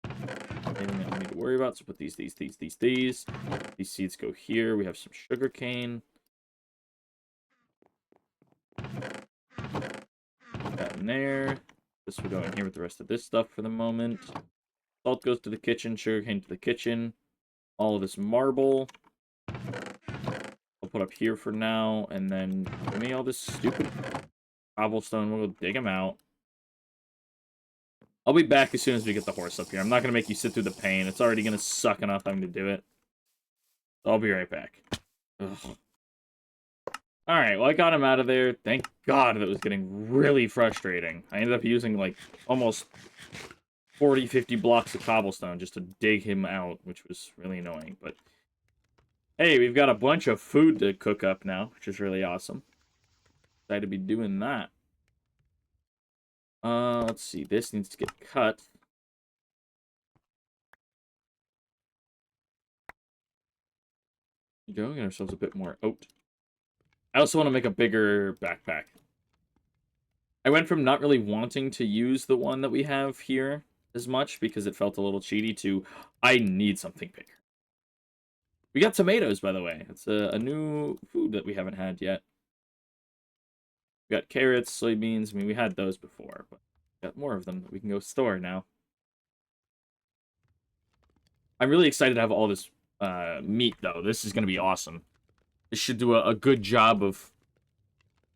Anything that we need to worry about. So put these. These seeds go here. We have some sugar cane. Put that in there. This will go in here with the rest of this stuff for the moment. Salt goes to the kitchen. Sugar cane to the kitchen. All of this marble I'll put up here for now. And then give me all this stupid cobblestone. We'll go dig them out. I'll be back as soon as we get the horse up here. I'm not going to make you sit through the pain. It's already going to suck enough having to do it. I'll be right back. Ugh. Alright, well, I got him out of there. Thank God that was getting really frustrating. I ended up using, like, almost 40, 50 blocks of cobblestone just to dig him out, which was really annoying. But, hey, we've got a bunch of food to cook up now, which is really awesome. Excited to be doing that. Let's see. This needs to get cut. There you go. Get ourselves a bit more oat. I also want to make a bigger backpack. I went from not really wanting to use the one that we have here as much because it felt a little cheaty to I need something bigger. We got tomatoes, by the way. It's a new food that we haven't had yet. We got carrots, soybeans. I mean, we had those before, but we got more of them that we can go store now. I'm really excited to have all this meat, though. This is going to be awesome. This should do a good job of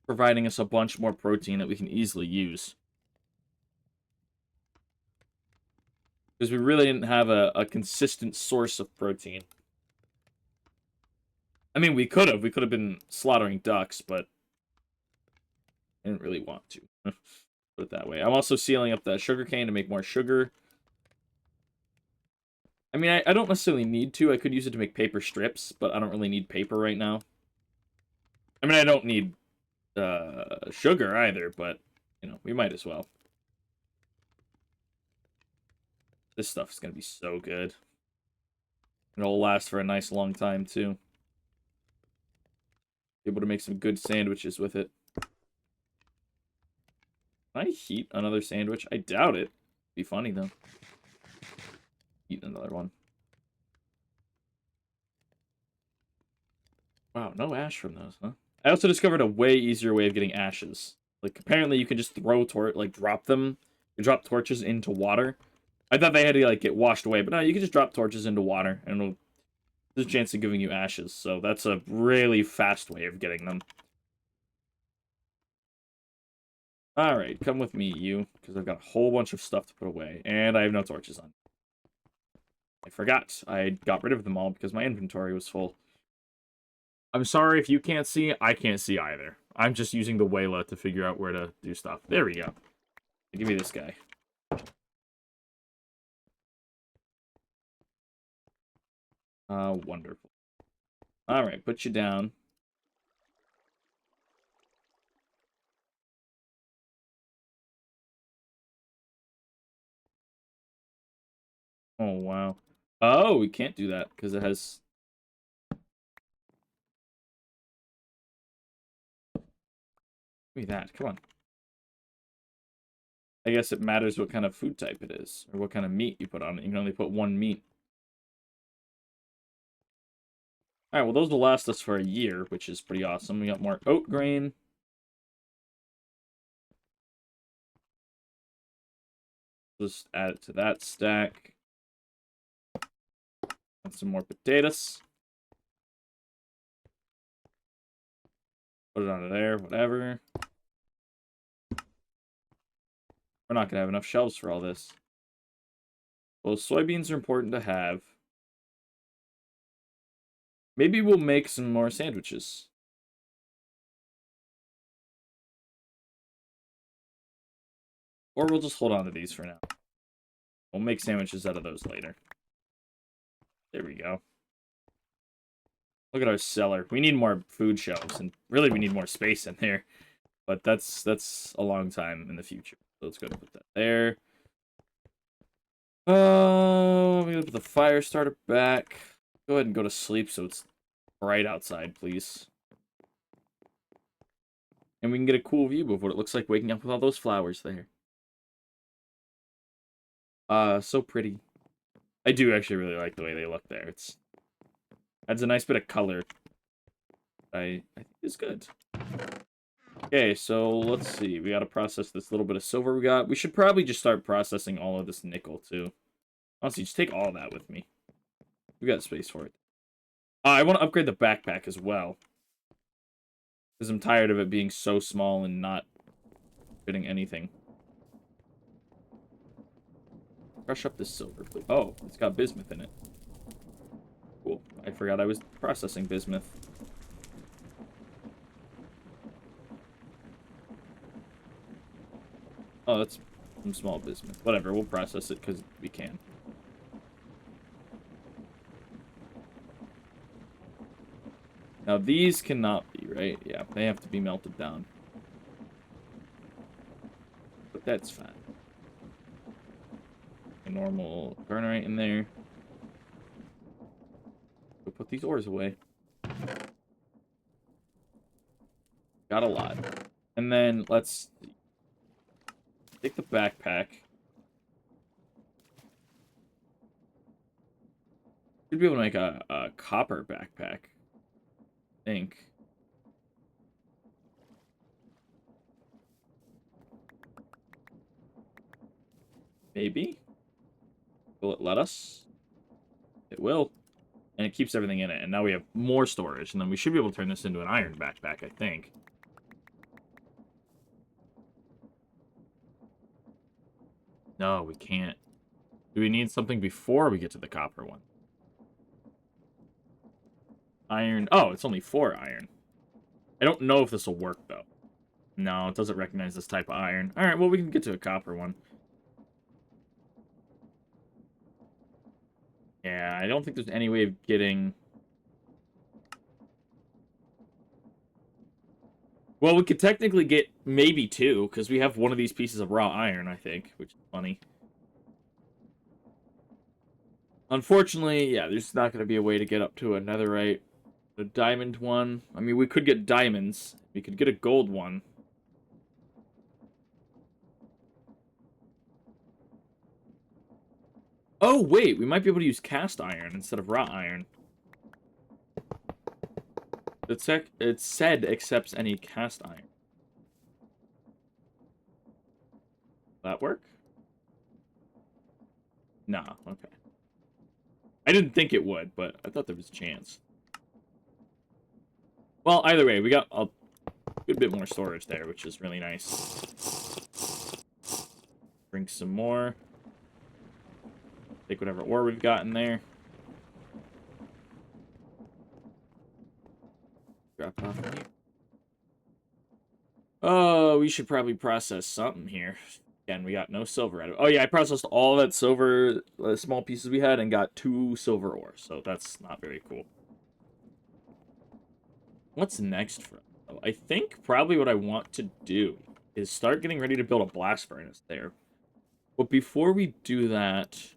providing us a bunch more protein that we can easily use. Because we really didn't have a consistent source of protein. I mean, we could have. We could have been slaughtering ducks, but I didn't really want to. Put it that way. I'm also sealing up the sugarcane to make more sugar. I mean, I don't necessarily need to. I could use it to make paper strips, but I don't really need paper right now. I mean, I don't need sugar either, but, you know, we might as well. This stuff is going to be so good. It'll last for a nice long time, too. Be able to make some good sandwiches with it. Can I heat another sandwich? I doubt it. Be funny, though. Eat another one. Wow, no ash from those, huh? I also discovered a way easier way of getting ashes. Like, apparently you can just throw drop them. You drop torches into water. I thought they had to, like, get washed away, but no, you can just drop torches into water, and there's a chance of giving you ashes. So that's a really fast way of getting them. Alright, come with me, you, because I've got a whole bunch of stuff to put away, and I have no torches on. I forgot. I got rid of them all because my inventory was full. I'm sorry if you can't see. I can't see either. I'm just using the Wayla to figure out where to do stuff. There we go. Give me this guy. Wonderful. Alright, put you down. Oh, wow. Oh, we can't do that because it has... Give me that. Come on. I guess it matters what kind of food type it is, or what kind of meat you put on it. You can only put one meat. Alright, well, those will last us for a year, which is pretty awesome. We got more oat grain. Just add it to that stack. And some more potatoes. Put it onto there, whatever. We're not going to have enough shelves for all this. Well, soybeans are important to have. Maybe we'll make some more sandwiches. Or we'll just hold on to these for now. We'll make sandwiches out of those later. There we go. Look at our cellar. We need more food shelves, and really we need more space in there. But that's a long time in the future. So let's go ahead and put that there. We're gonna put the fire starter back. Go ahead and go to sleep so it's bright outside, please. And we can get a cool view of what it looks like waking up with all those flowers there. So pretty. I do actually really like the way they look there. It's adds a nice bit of color. I think it's good. Okay, so let's see. We gotta process this little bit of silver we got. We should probably just start processing all of this nickel, too. Honestly, just take all that with me. We got space for it. I want to upgrade the backpack as well. Because I'm tired of it being so small and not fitting anything. Crush up this silver, please. Oh, it's got bismuth in it. Cool. I forgot I was processing bismuth. Oh, that's some small bismuth. Whatever, we'll process it because we can. Now, these cannot be, right? Yeah, they have to be melted down. But that's fine. A normal burner right in there. We'll put these ores away. Got a lot. And then let's take the backpack. Should be able to make a copper backpack. I think. Maybe. Will it let us? It will. And it keeps everything in it. And now we have more storage. And then we should be able to turn this into an iron backpack, I think. No, we can't. Do we need something before we get to the copper one? Iron. Oh, it's only 4 iron. I don't know if this will work, though. No, it doesn't recognize this type of iron. Alright, well, we can get to a copper one. Yeah, I don't think there's any way of getting... Well, we could technically get maybe 2, because we have one of these pieces of raw iron, I think, which is funny. Unfortunately, yeah, there's not going to be a way to get up to a netherite. A diamond one. I mean, we could get diamonds. We could get a gold one. Oh, wait, we might be able to use cast iron instead of raw iron. It said accepts any cast iron. That work? Nah, okay. I didn't think it would, but I thought there was a chance. Well, either way, we got a good bit more storage there, which is really nice. Drink some more. Take whatever ore we've got in there. Drop off here. Oh, we should probably process something here. Again, we got no silver out of it. Oh, yeah, I processed all that silver, small pieces we had, and got 2 silver ores. So that's not very cool. What's next for us? Oh, I think probably what I want to do is start getting ready to build a blast furnace there. But before we do that,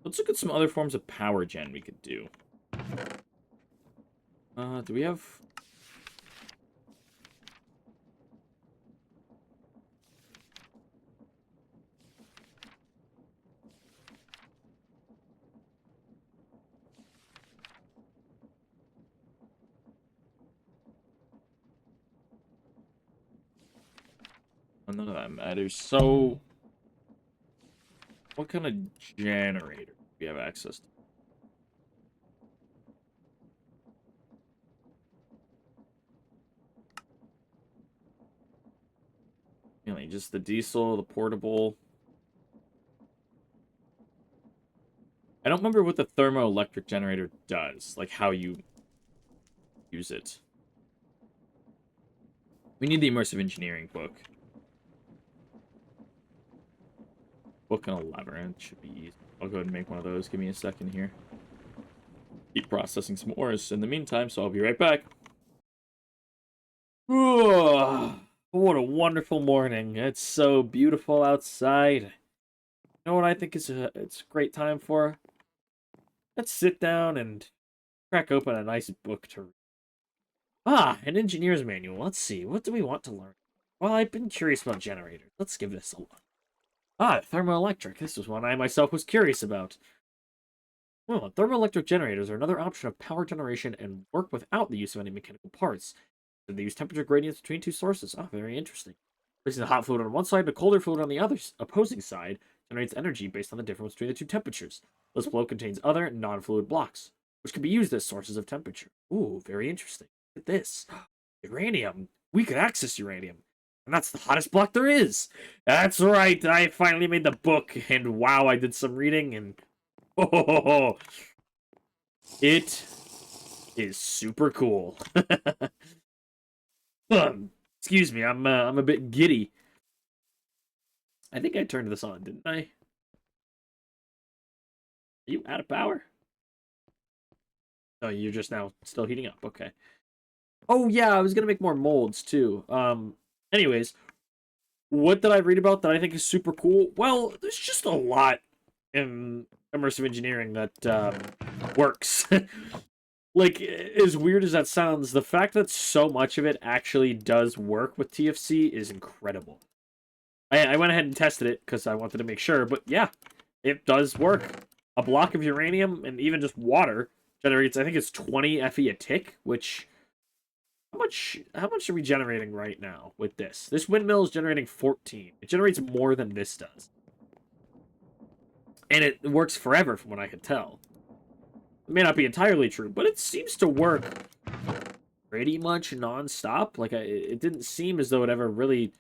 Let's look at some other forms of power gen we could do. Do we have... None of that matters. So, what kind of generator do we have access to? Really, just the diesel, the portable. I don't remember what the thermoelectric generator does, like how you use it. We need the Immersive Engineering book. Book and a lever, it should be easy. I'll go ahead and make one of those. Give me a second here. Keep processing some ores in the meantime, so I'll be right back. Oh, what a wonderful morning. It's so beautiful outside. You know what I think it's a great time for? Let's sit down and crack open a nice book to read. Ah, an engineer's manual. Let's see. What do we want to learn? Well, I've been curious about generators. Let's give this a look. Ah, thermoelectric. This was one I myself was curious about. Well, thermoelectric generators are another option of power generation and work without the use of any mechanical parts. They use temperature gradients between two sources. Ah, very interesting. Placing the hot fluid on one side and a colder fluid on the other opposing side generates energy based on the difference between the two temperatures. This flow contains other non-fluid blocks, which can be used as sources of temperature. Ooh, very interesting. Look at this. Uranium. We could access uranium. And that's the hottest block there is. That's right. I finally made the book. And wow, I did some reading. And oh, it is super cool. Excuse me. I'm a bit giddy. I think I turned this on, didn't I? Are you out of power? Oh, you're just now still heating up. Okay. Oh, yeah, I was going to make more molds, too. Anyways, what did I read about that I think is super cool? Well, there's just a lot in immersive engineering that works. Like, as weird as that sounds, the fact that so much of it actually does work with TFC is incredible. I went ahead and tested it because I wanted to make sure, but yeah, it does work. A block of uranium and even just water generates, I think it's 20 FE a tick, which... How much are we generating right now with this? This windmill is generating 14. It generates more than this does. And it works forever from what I can tell. It may not be entirely true, but it seems to work pretty much non-stop. Like, it didn't seem as though it ever really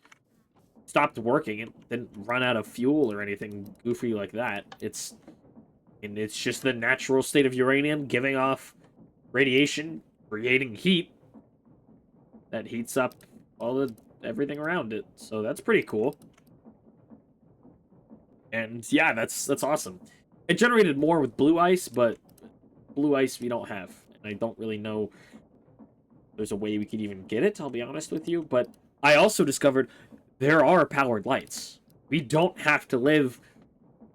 stopped working. It didn't run out of fuel or anything goofy like that. It's just the natural state of uranium giving off radiation, creating heat that heats up everything around it. So that's pretty cool. And yeah, that's awesome. It generated more with blue ice, but blue ice we don't have. And I don't really know if there's a way we could even get it, I'll be honest with you. But I also discovered there are powered lights. We don't have to live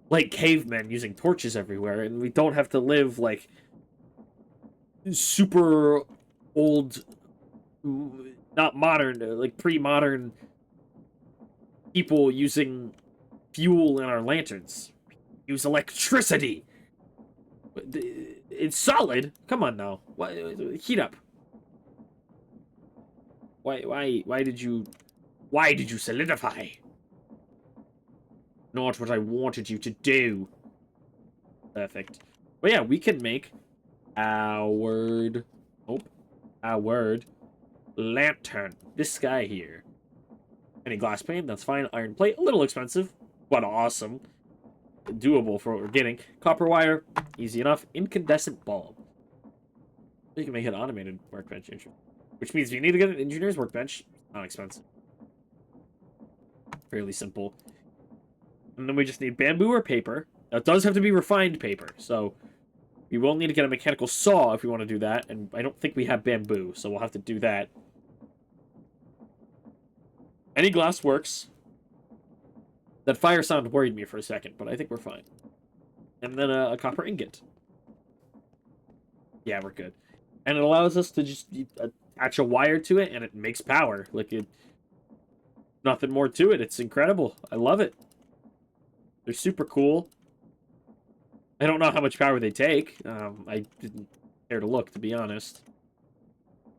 like cavemen using torches everywhere, and we don't have to live like super old, not modern, like pre-modern people using fuel in our lanterns. Use electricity. It's solid. Come on now. Heat up. Why did you solidify? Not what I wanted you to do. Perfect. But yeah, we can make our lantern. This guy here. Any glass pane, that's fine. Iron plate, a little expensive, but awesome. Doable for what we're getting. Copper wire, easy enough. Incandescent bulb. You can make an automated workbench, which means you need to get an engineer's workbench. Not expensive. Fairly simple. And then we just need bamboo or paper. Now, it does have to be refined paper, so we will need to get a mechanical saw if we want to do that, and I don't think we have bamboo, so we'll have to do that. Any glass works. That fire sound worried me for a second, but I think we're fine. and then a copper ingot. Yeah, we're good. And it allows us to just attach a wire to it, and it makes power. Like, nothing more to it. It's incredible. I love it. They're super cool. I don't know how much power they take. I didn't care to look, to be honest.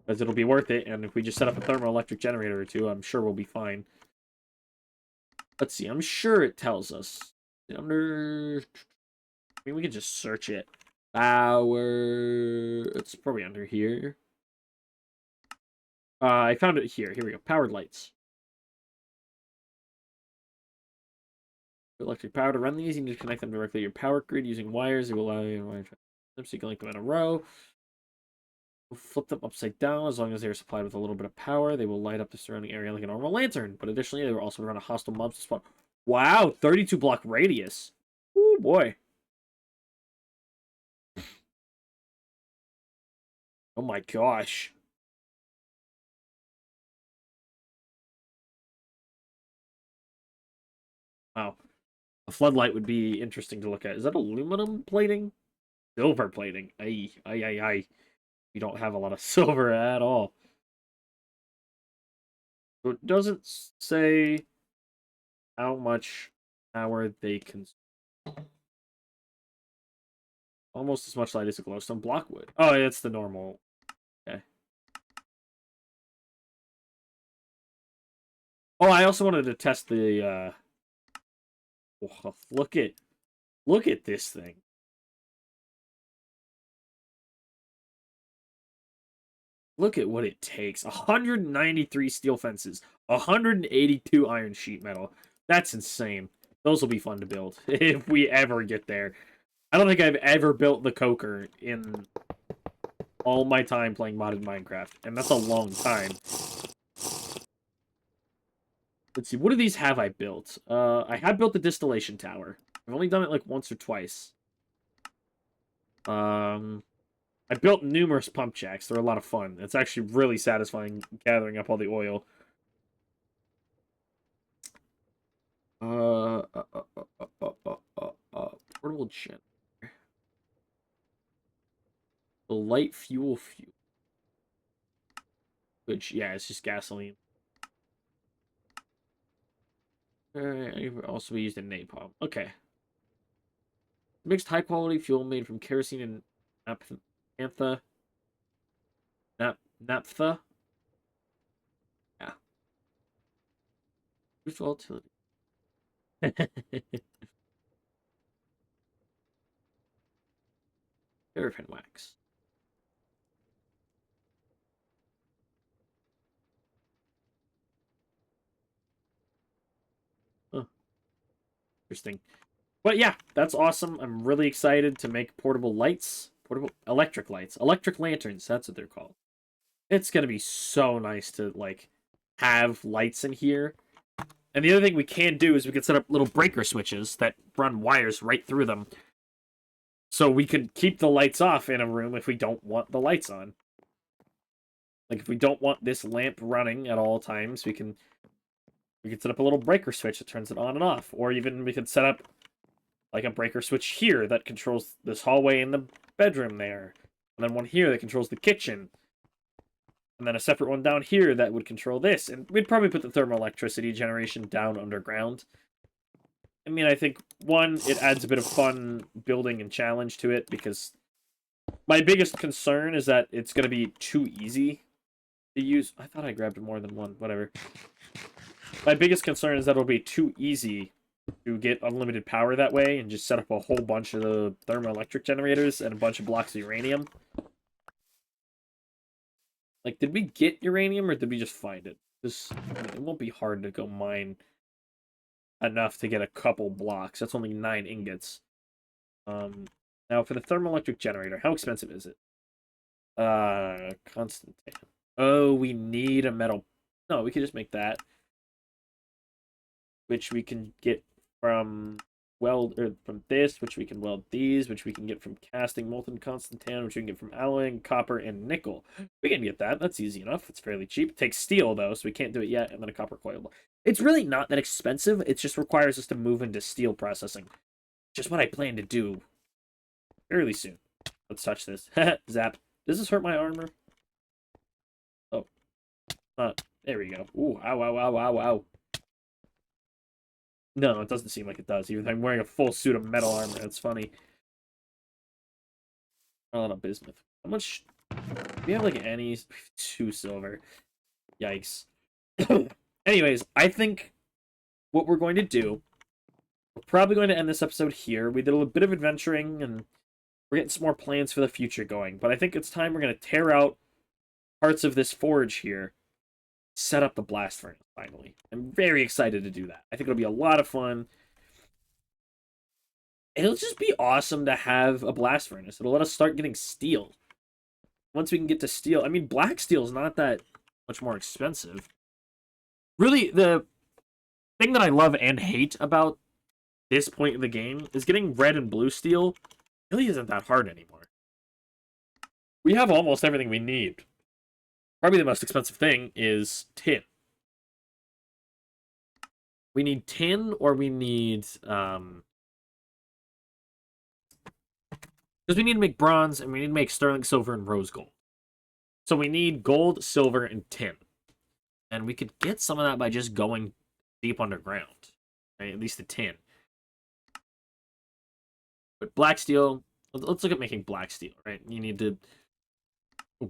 Because it'll be worth it, and if we just set up a thermoelectric generator or two, I'm sure we'll be fine. Let's see. I'm sure it tells us. Under... I mean, we can just search it. Power... It's probably under here. I found it here. Here we go. Powered lights. Electric power to run these, you need to connect them directly to your power grid using wires. It will allow you to so you can link them in a row. We'll flip them upside down. As long as they're supplied with a little bit of power, they will light up the surrounding area like a normal lantern. But additionally, they will also run a hostile mobs to spawn. Wow, 32 block radius. Oh boy. Oh my gosh. Wow. A floodlight would be interesting to look at. Is that aluminum plating? Silver plating. Aye, aye, aye, aye. We don't have a lot of silver at all. So it doesn't say how much power they consume. Almost as much light as a glowstone block would. Oh, it's the normal. Okay. Oh, I also wanted to test the oh, look at this thing. Look at what it takes. 193 steel fences, 182 iron sheet metal. That's insane. Those will be fun to build if we ever get there. I don't think I've ever built the coker in all my time playing modded Minecraft, and that's a long time. Let's see, what do these have I built? I have built the distillation tower. I've only done it like once or twice. I built numerous pump jacks. They're a lot of fun. It's actually really satisfying gathering up all the oil. Portable generator. The light fuel. Which, yeah, it's just gasoline. Also be used in napalm. Okay. Mixed high-quality fuel made from kerosene and naphtha. Yeah. With volatility. Paraffin wax. Huh. Interesting. But yeah, that's awesome. I'm really excited to make portable lights. Portable electric lights. Electric lanterns, that's what they're called. It's going to be so nice to, like, have lights in here. And the other thing we can do is we can set up little breaker switches that run wires right through them. So we could keep the lights off in a room if we don't want the lights on. Like, if we don't want this lamp running at all times, we can set up a little breaker switch that turns it on and off. Or even we could set up, like, a breaker switch here that controls this hallway in the bedroom there. And then one here that controls the kitchen. And then a separate one down here that would control this. And we'd probably put the thermoelectricity generation down underground. I mean, I think, one, it adds a bit of fun building and challenge to it, because my biggest concern is that it's going to be too easy to use. I thought I grabbed more than one. Whatever. My biggest concern is that it'll be too easy to get unlimited power that way and just set up a whole bunch of the thermoelectric generators and a bunch of blocks of uranium. Like, did we get uranium or did we just find it? It won't be hard to go mine enough to get a couple blocks. That's only 9 ingots. Now for the thermoelectric generator, how expensive is it? Constant. Oh, we need a metal. No, we can just make that, which we can get from from this, which we can weld these, which we can get from casting molten constant tan, which we can get from alloying, copper, and nickel. We can get that. That's easy enough. It's fairly cheap. It takes steel, though, so we can't do it yet, and then a copper coil. It's really not that expensive. It just requires us to move into steel processing, which is what I plan to do fairly soon. Let's touch this. Zap. Does this hurt my armor? Oh. There we go. Ooh, ow, ow, ow, ow, ow. No, it doesn't seem like it does. Even though I'm wearing a full suit of metal armor. That's funny. A lot of bismuth. How much... Do we have, like, any... 2 silver. Yikes. Anyways, I think what we're going to do... We're probably going to end this episode here. We did a little bit of adventuring, and we're getting some more plans for the future going. But I think it's time we're going to tear out parts of this forge here. Set up the blast furnace, finally. I'm very excited to do that. I think it'll be a lot of fun. It'll just be awesome to have a blast furnace. It'll let us start getting steel. Once we can get to steel... I mean, black steel is not that much more expensive. Really, the thing that I love and hate about this point in the game is getting red and blue steel really isn't that hard anymore. We have almost everything we need. Probably the most expensive thing is tin. We need tin, or we need... Because we need to make bronze, and we need to make sterling silver and rose gold. So we need gold, silver, and tin. And we could get some of that by just going deep underground. Right? At least the tin. But black steel... Let's look at making black steel, right? You need to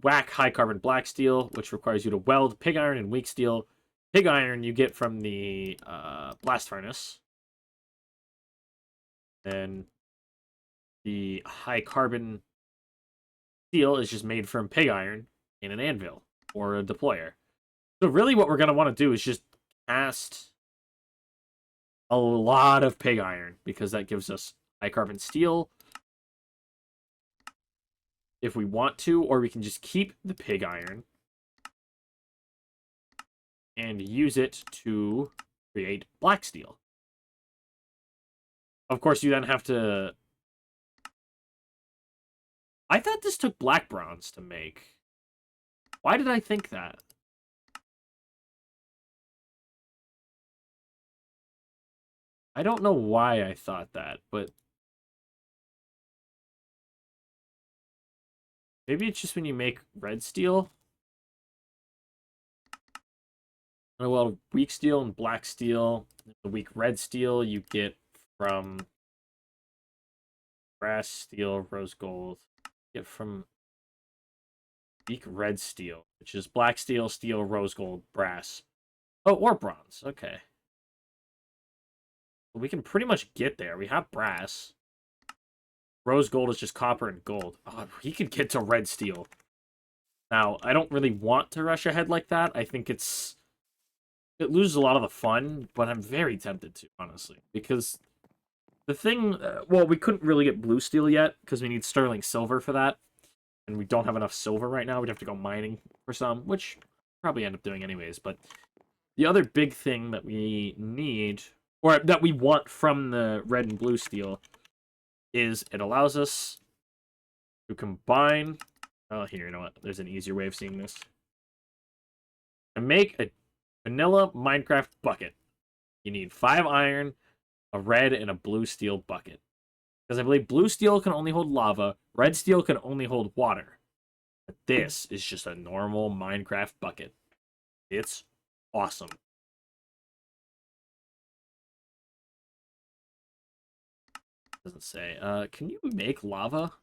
whack high-carbon black steel, which requires you to weld pig iron and weak steel. Pig iron you get from the blast furnace. Then the high-carbon steel is just made from pig iron in an anvil or a deployer. So really what we're going to want to do is just cast a lot of pig iron, because that gives us high-carbon steel if we want to, or we can just keep the pig iron and use it to create black steel. Of course, you then have to... I thought this took black bronze to make. Why did I think that? I don't know why I thought that, but... Maybe it's just when you make red steel. Oh, well, weak steel and black steel. The weak red steel you get from brass, steel, rose gold. You get from weak red steel, which is black steel, steel, rose gold, brass. Oh, or bronze. Okay. We can pretty much get there. We have brass. Rose gold is just copper and gold. Oh, he could get to red steel. Now, I don't really want to rush ahead like that. I think it loses a lot of the fun, but I'm very tempted to, honestly. Because the thing... well, we couldn't really get blue steel yet, because we need sterling silver for that. And we don't have enough silver right now. We'd have to go mining for some, which probably end up doing anyways. But the other big thing that we need, or that we want from the red and blue steel, is it allows us to combine... Oh, here, you know what? There's an easier way of seeing this. To make a vanilla Minecraft bucket, you need 5 iron, a red, and a blue steel bucket. Because I believe blue steel can only hold lava, red steel can only hold water. But this is just a normal Minecraft bucket. It's awesome. Doesn't say. Can you make lava?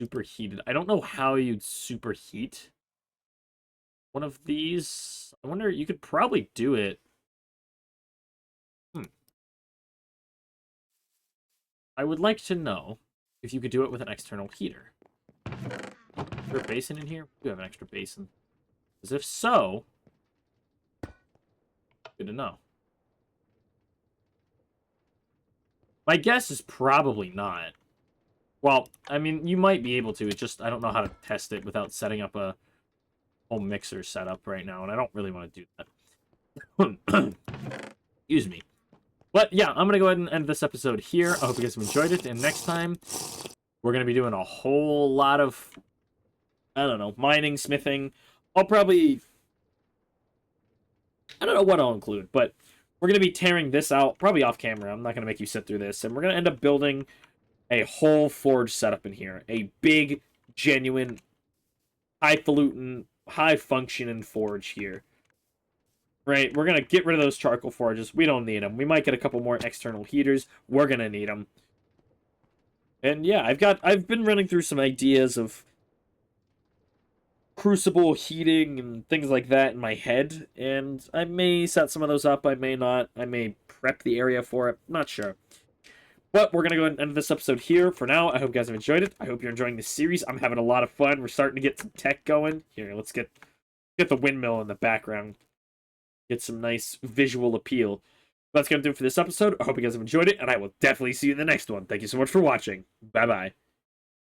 Superheated. I don't know how you'd superheat one of these. I wonder, you could probably do it. I would like to know if you could do it with an external heater. Is there a basin in here? We do have an extra basin. Because if so, good to know. My guess is probably not. Well, I mean, you might be able to. It's just, I don't know how to test it without setting up a whole mixer setup right now, and I don't really want to do that. Excuse me. But yeah, I'm going to go ahead and end this episode here. I hope you guys have enjoyed it, and next time, we're going to be doing a whole lot of, I don't know, mining, smithing. I'll probably... I don't know what I'll include, but we're going to be tearing this out, probably off camera. I'm not going to make you sit through this, and we're going to end up building a whole forge setup in here. A big, genuine, highfalutin, high-functioning forge here. Right, we're going to get rid of those charcoal forges. We don't need them. We might get a couple more external heaters. We're going to need them. And yeah, I've been running through some ideas of crucible heating and things like that in my head, and I may set some of those up, I may not. I may prep the area for it, not sure. But we're going to go ahead and end this episode here. For now, I hope you guys have enjoyed it. I hope you're enjoying this series. I'm having a lot of fun. We're starting to get some tech going. Here, let's get the windmill in the background. Get some nice visual appeal. That's going to do it for this episode. I hope you guys have enjoyed it, and I will definitely see you in the next one. Thank you so much for watching. Bye-bye.